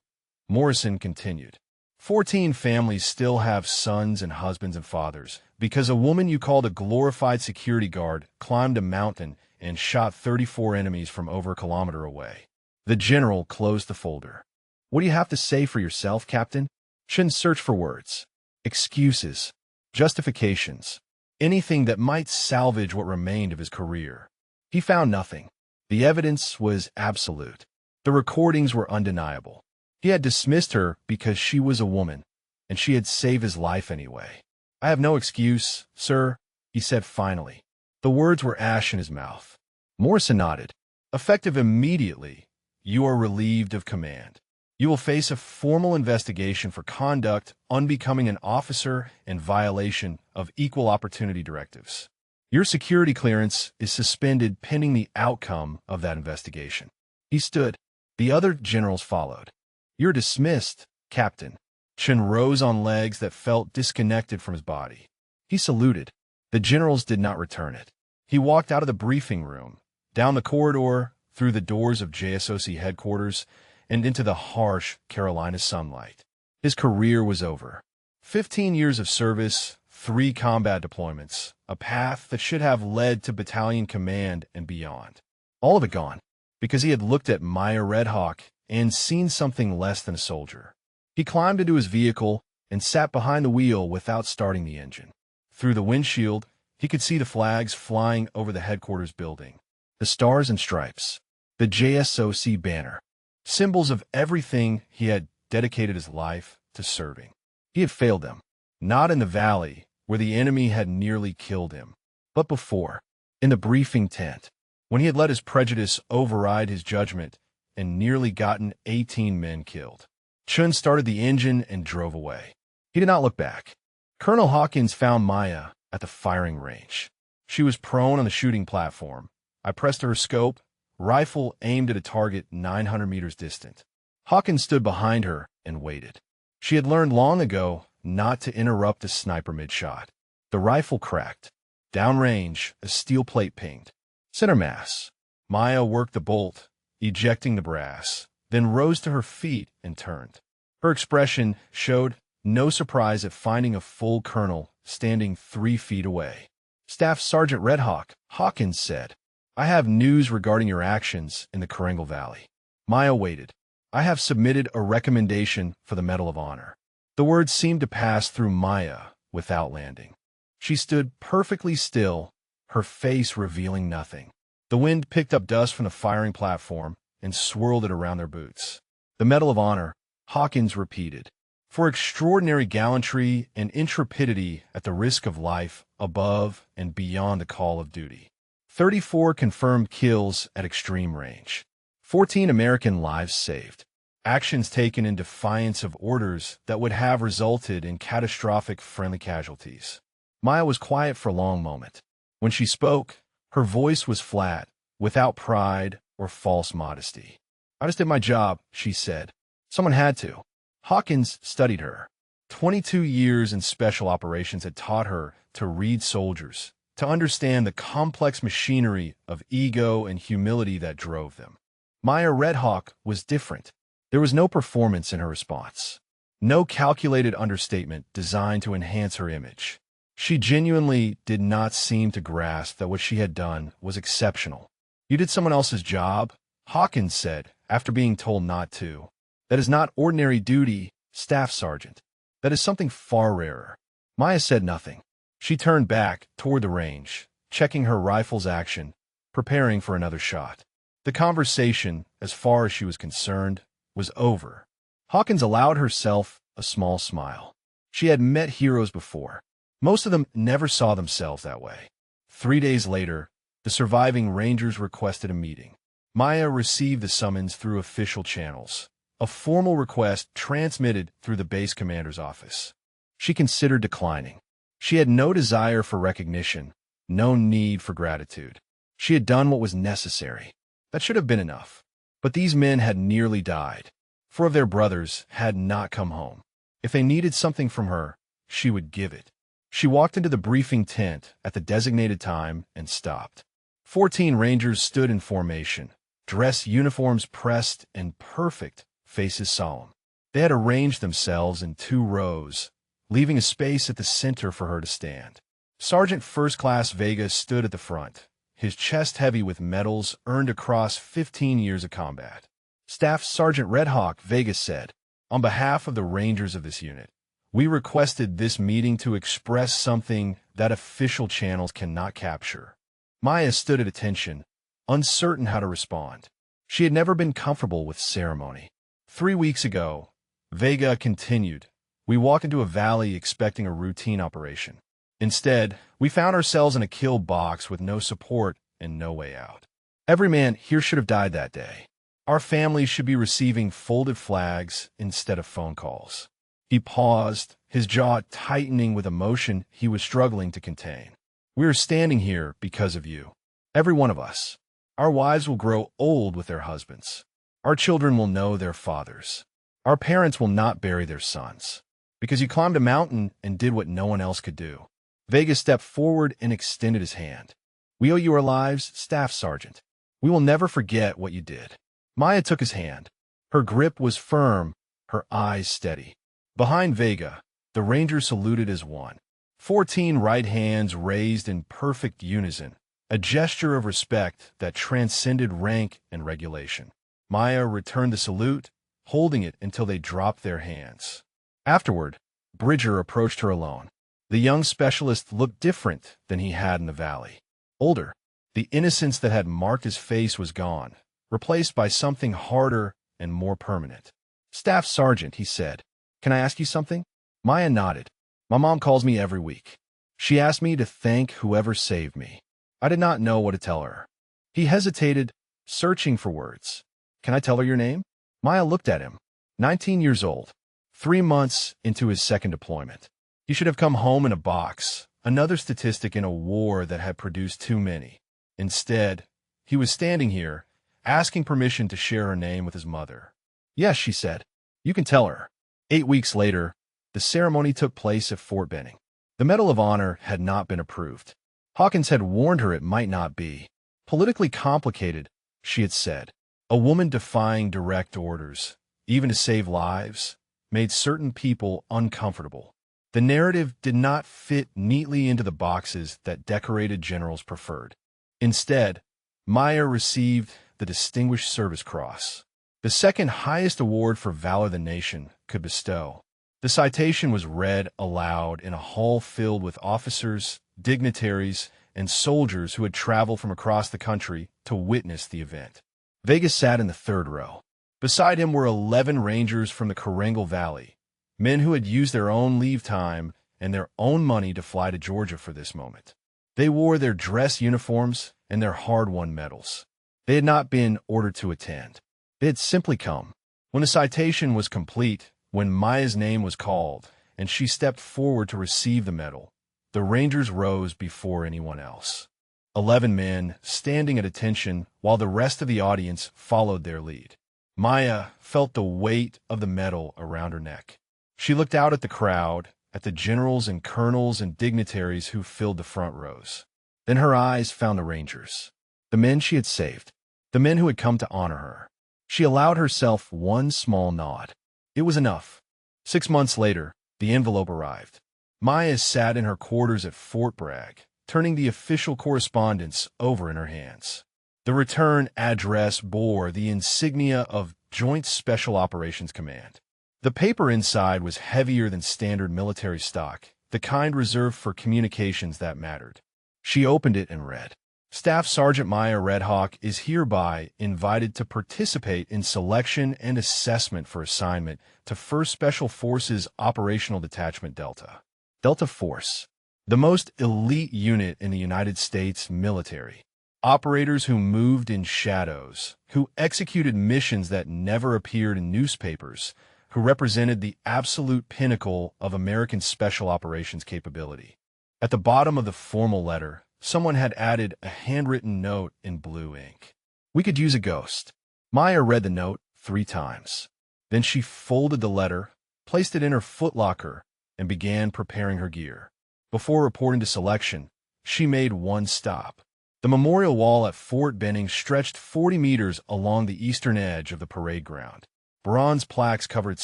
Morrison continued. 14 families still have sons and husbands and fathers because a woman you called a glorified security guard climbed a mountain and shot 34 enemies from over a kilometer away." The general closed the folder. "What do you have to say for yourself, Captain?" Chun searched for words. Excuses. Justifications. Anything that might salvage what remained of his career. He found nothing. The evidence was absolute. The recordings were undeniable. He had dismissed her because she was a woman, and she had saved his life anyway. "I have no excuse, sir," he said finally. The words were ash in his mouth. Morrison nodded. "Effective immediately, you are relieved of command. You will face a formal investigation for conduct unbecoming an officer and violation of equal opportunity directives. Your security clearance is suspended pending the outcome of that investigation." He stood. The other generals followed. "You're dismissed, Captain." Chun rose on legs that felt disconnected from his body. He saluted. The generals did not return it. He walked out of the briefing room, down the corridor, through the doors of JSOC headquarters, and into the harsh Carolina sunlight. His career was over. 15 years of service, 3 combat deployments, a path that should have led to battalion command and beyond. All of it gone, because he had looked at Maya Red Hawk and seen something less than a soldier. He climbed into his vehicle and sat behind the wheel without starting the engine. Through the windshield, he could see the flags flying over the headquarters building. The stars and stripes. The JSOC banner. Symbols of everything he had dedicated his life to serving. He had failed them. Not in the valley, where the enemy had nearly killed him, but before, in the briefing tent, when he had let his prejudice override his judgment and nearly gotten 18 men killed. Chun started the engine and drove away. He did not look back. Colonel Hawkins found Maya at the firing range. She was prone on the shooting platform, I pressed her scope, rifle aimed at a target 900 meters distant. Hawkins stood behind her and waited. She had learned long ago not to interrupt the sniper mid-shot. The rifle cracked. Downrange, a steel plate pinged. Center mass. Maya worked the bolt, ejecting the brass, then rose to her feet and turned. Her expression showed no surprise at finding a full colonel standing 3 feet away. Staff Sergeant Red Hawk, Hawkins said, "I have news regarding your actions in the Karengal Valley." Maya waited. "I have submitted a recommendation for the Medal of Honor." The words seemed to pass through Maya without landing. She stood perfectly still, her face revealing nothing. The wind picked up dust from the firing platform and swirled it around their boots. "The Medal of Honor," Hawkins repeated, "for extraordinary gallantry and intrepidity at the risk of life above and beyond the call of duty. 34 confirmed kills at extreme range. 14 American lives saved. Actions taken in defiance of orders that would have resulted in catastrophic friendly casualties." Maya was quiet for a long moment. When she spoke, her voice was flat, without pride or false modesty. "I just did my job," she said. "Someone had to." Hawkins studied her. 22 years in special operations had taught her to read soldiers, to understand the complex machinery of ego and humility that drove them. Maya Red Hawk was different. There was no performance in her response. No calculated understatement designed to enhance her image. She genuinely did not seem to grasp that what she had done was exceptional. "You did someone else's job," Hawkins said, after being told not to. "That is not ordinary duty, Staff Sergeant. That is something far rarer." Maya said nothing. She turned back toward the range, checking her rifle's action, preparing for another shot. The conversation, as far as she was concerned, was over. Hawkins allowed herself a small smile. She had met heroes before. Most of them never saw themselves that way. 3 days later, the surviving Rangers requested a meeting. Maya received the summons through official channels, a formal request transmitted through the base commander's office. She considered declining. She had no desire for recognition, no need for gratitude. She had done what was necessary. That should have been enough. But these men had nearly died. 4 of their brothers had not come home. If they needed something from her, she would give it. She walked into the briefing tent at the designated time and stopped. 14 Rangers stood in formation, dress uniforms pressed and perfect, faces solemn. They had arranged themselves in 2 rows, leaving a space at the center for her to stand. Sergeant First Class Vega stood at the front, his chest heavy with medals earned across 15 years of combat. Staff Sergeant Red Hawk, Vega said, "On behalf of the Rangers of this unit, we requested this meeting to express something that official channels cannot capture." Maya stood at attention, uncertain how to respond. She had never been comfortable with ceremony. 3 weeks ago, Vega continued, "We walked into a valley expecting a routine operation. Instead, we found ourselves in a kill box with no support and no way out. Every man here should have died that day. Our families should be receiving folded flags instead of phone calls." He paused, his jaw tightening with emotion he was struggling to contain. "We are standing here because of you. Every one of us. Our wives will grow old with their husbands. Our children will know their fathers. Our parents will not bury their sons. Because you climbed a mountain and did what no one else could do." Vega stepped forward and extended his hand. "We owe you our lives, Staff Sergeant. We will never forget what you did." Maya took his hand. Her grip was firm, her eyes steady. Behind Vega, the Rangers saluted as one. 14 right hands raised in perfect unison, a gesture of respect that transcended rank and regulation. Maya returned the salute, holding it until they dropped their hands. Afterward, Bridger approached her alone. The young specialist looked different than he had in the valley. Older, the innocence that had marked his face was gone, replaced by something harder and more permanent. "Staff Sergeant," he said, "can I ask you something?" Maya nodded. "My mom calls me every week. She asked me to thank whoever saved me." I did not know what to tell her. He hesitated, searching for words. "Can I tell her your name?" Maya looked at him. 19 years old, 3 months into his second deployment. He should have come home in a box, another statistic in a war that had produced too many. Instead, He was standing here, asking permission to share her name with his mother. Yes, she said. You can tell her. 8 weeks later, the ceremony took place at Fort Benning. The Medal of Honor had not been approved. Hawkins had warned her it might not be. Politically complicated, she had said. A woman defying direct orders, even to save lives, made certain people uncomfortable. The narrative did not fit neatly into the boxes that decorated generals preferred. Instead, Maya received the Distinguished Service Cross, the second highest award for valor the nation could bestow. The citation was read aloud in a hall filled with officers, dignitaries, and soldiers who had traveled from across the country to witness the event. Vegas sat in the third row. Beside him were 11 Rangers from the Corangle Valley, men who had used their own leave time and their own money to fly to Georgia for this moment. They wore their dress uniforms and their hard-won medals. They had not been ordered to attend. They had simply come. When the citation was complete, when Maya's name was called, and she stepped forward to receive the medal, the Rangers rose before anyone else. 11 men standing at attention while the rest of the audience followed their lead. Maya felt the weight of the medal around her neck. She looked out at the crowd, at the generals and colonels and dignitaries who filled the front rows. Then her eyes found the Rangers, the men she had saved, the men who had come to honor her. She allowed herself one small nod. It was enough. 6 months later, the envelope arrived. Maya sat in her quarters at Fort Bragg, turning the official correspondence over in her hands. The return address bore the insignia of Joint Special Operations Command. The paper inside was heavier than standard military stock, the kind reserved for communications that mattered. She opened it and read, Staff Sergeant Maya Redhawk is hereby invited to participate in selection and assessment for assignment to 1st Special Forces Operational Detachment Delta. Delta Force, the most elite unit in the United States military. Operators who moved in shadows, who executed missions that never appeared in newspapers, who represented the absolute pinnacle of American special operations capability. At the bottom of the formal letter, someone had added a handwritten note in blue ink. We could use a ghost. Maya read the note 3 times. Then she folded the letter, placed it in her footlocker, and began preparing her gear. Before reporting to selection, she made one stop. The memorial wall at Fort Benning stretched 40 meters along the eastern edge of the parade ground. Bronze plaques covered its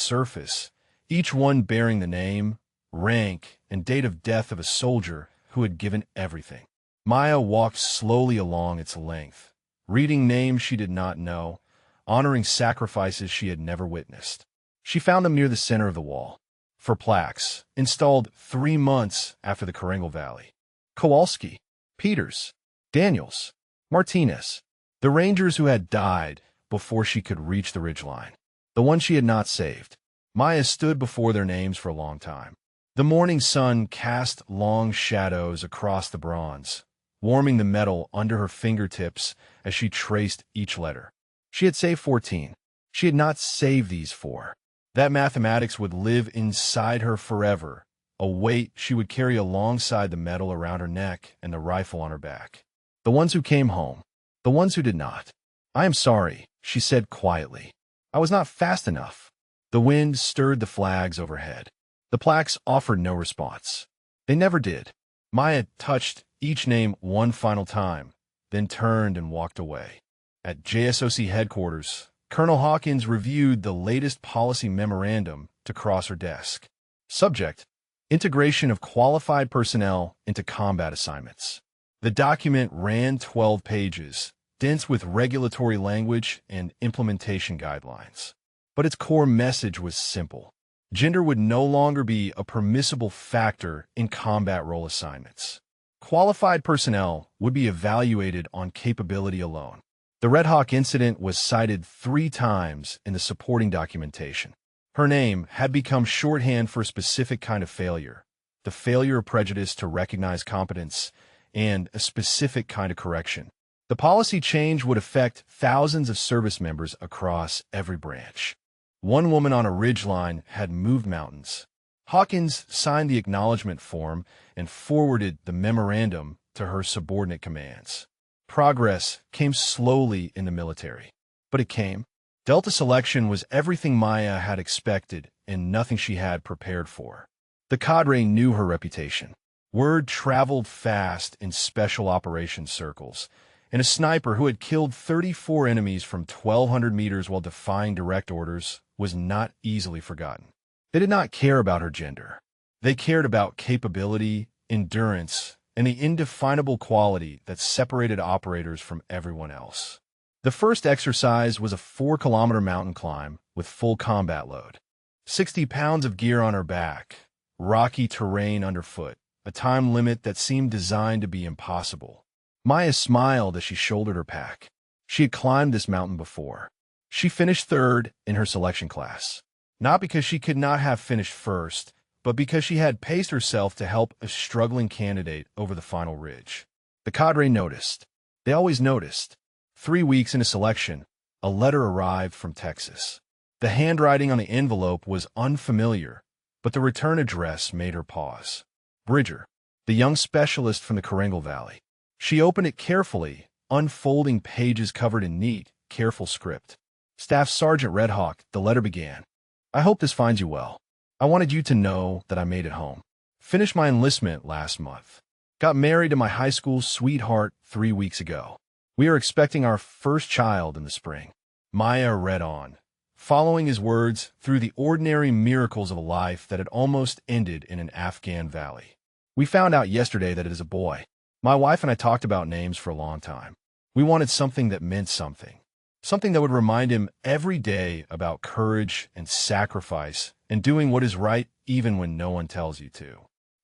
surface, each one bearing the name, rank, and date of death of a soldier who had given everything. Maya walked slowly along its length, reading names she did not know, honoring sacrifices she had never witnessed. She found them near the center of the wall, for plaques, installed 3 months after the Corangle Valley. Kowalski, Peters, Daniels, Martinez, the Rangers who had died before she could reach the ridgeline, the ones she had not saved. Maya stood before their names for a long time. The morning sun cast long shadows across the bronze, warming the metal under her fingertips as she traced each letter. She had saved 14. She had not saved these 4. That mathematics would live inside her forever, a weight she would carry alongside the medal around her neck and the rifle on her back. The ones who came home, the ones who did not. I am sorry, she said quietly. I was not fast enough. The wind stirred the flags overhead. The plaques offered no response. They never did. Maya touched each name one final time, then turned and walked away. At JSOC headquarters, Colonel Hawkins reviewed the latest policy memorandum to cross her desk. Subject: Integration of qualified personnel into combat assignments. The document ran 12 pages, dense with regulatory language and implementation guidelines. But its core message was simple. Gender would no longer be a permissible factor in combat role assignments. Qualified personnel would be evaluated on capability alone. The Red Hawk incident was cited 3 times in the supporting documentation. Her name had become shorthand for a specific kind of failure, the failure of prejudice to recognize competence, and a specific kind of correction. The policy change would affect thousands of service members across every branch. One woman on a ridgeline had moved mountains. Hawkins signed the acknowledgement form and forwarded the memorandum to her subordinate commands. Progress came slowly in the military, but it came. Delta Selection was everything Maya had expected and nothing she had prepared for. The cadre knew her reputation. Word traveled fast in special operations circles, and a sniper who had killed 34 enemies from 1,200 meters while defying direct orders was not easily forgotten. They did not care about her gender. They cared about capability, endurance, and the indefinable quality that separated operators from everyone else. The first exercise was a 4-kilometer mountain climb with full combat load. 60 pounds of gear on her back, rocky terrain underfoot, a time limit that seemed designed to be impossible. Maya smiled as she shouldered her pack. She had climbed this mountain before. She finished third in her selection class, not because she could not have finished first, but because she had paced herself to help a struggling candidate over the final ridge. The cadre noticed. They always noticed. 3 weeks into selection, a letter arrived from Texas. The handwriting on the envelope was unfamiliar, but the return address made her pause. Bridger, the young specialist from the Karengal Valley. She opened it carefully, unfolding pages covered in neat, careful script. Staff Sergeant Red Hawk, the letter began. I hope this finds you well. I wanted you to know that I made it home. Finished my enlistment last month. Got married to my high school sweetheart 3 weeks ago. We are expecting our first child in the spring. Maya read on, following his words through the ordinary miracles of a life that had almost ended in an Afghan valley. We found out yesterday that it is a boy. My wife and I talked about names for a long time. We wanted something that meant something. Something that would remind him every day about courage and sacrifice and doing what is right even when no one tells you to.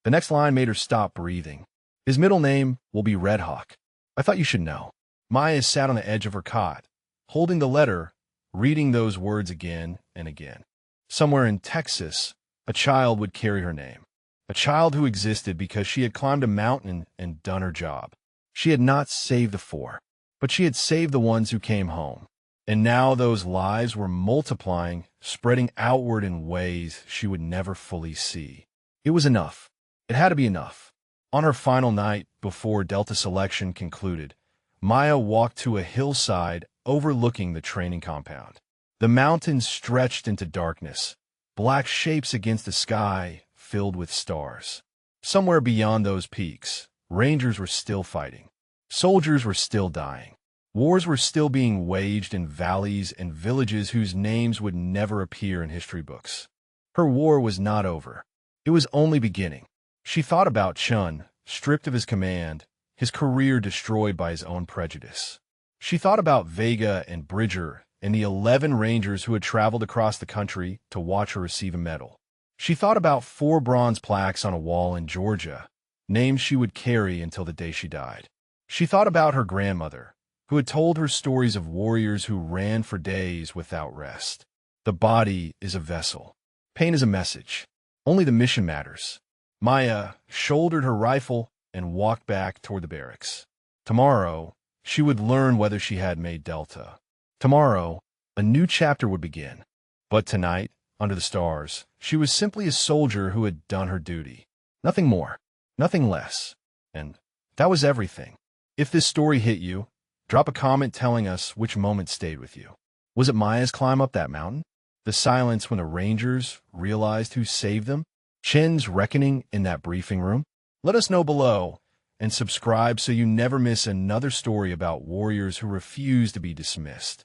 The next line made her stop breathing. His middle name will be Red Hawk. I thought you should know. Maya sat on the edge of her cot, holding the letter, reading those words again and again. Somewhere in Texas, a child would carry her name. A child who existed because she had climbed a mountain and done her job. She had not saved the 4, but she had saved the ones who came home. And now those lives were multiplying, spreading outward in ways she would never fully see. It was enough. It had to be enough. On her final night, before Delta Selection concluded, Maya walked to a hillside overlooking the training compound. The mountains stretched into darkness, black shapes against the sky filled with stars. Somewhere beyond those peaks, Rangers were still fighting. Soldiers were still dying. Wars were still being waged in valleys and villages whose names would never appear in history books. Her war was not over. It was only beginning. She thought about Chun, stripped of his command, his career destroyed by his own prejudice. She thought about Vega and Bridger and the 11 Rangers who had traveled across the country to watch her receive a medal. She thought about 4 bronze plaques on a wall in Georgia, names she would carry until the day she died. She thought about her grandmother, who had told her stories of warriors who ran for days without rest. The body is a vessel. Pain is a message. Only the mission matters. Maya shouldered her rifle and walked back toward the barracks. Tomorrow, she would learn whether she had made Delta. Tomorrow, a new chapter would begin. But tonight, under the stars, she was simply a soldier who had done her duty. Nothing more, nothing less. And that was everything. If this story hit you, drop a comment telling us which moment stayed with you. Was it Maya's climb up that mountain? The silence when the Rangers realized who saved them? Chen's reckoning in that briefing room? Let us know below, and subscribe so you never miss another story about warriors who refuse to be dismissed.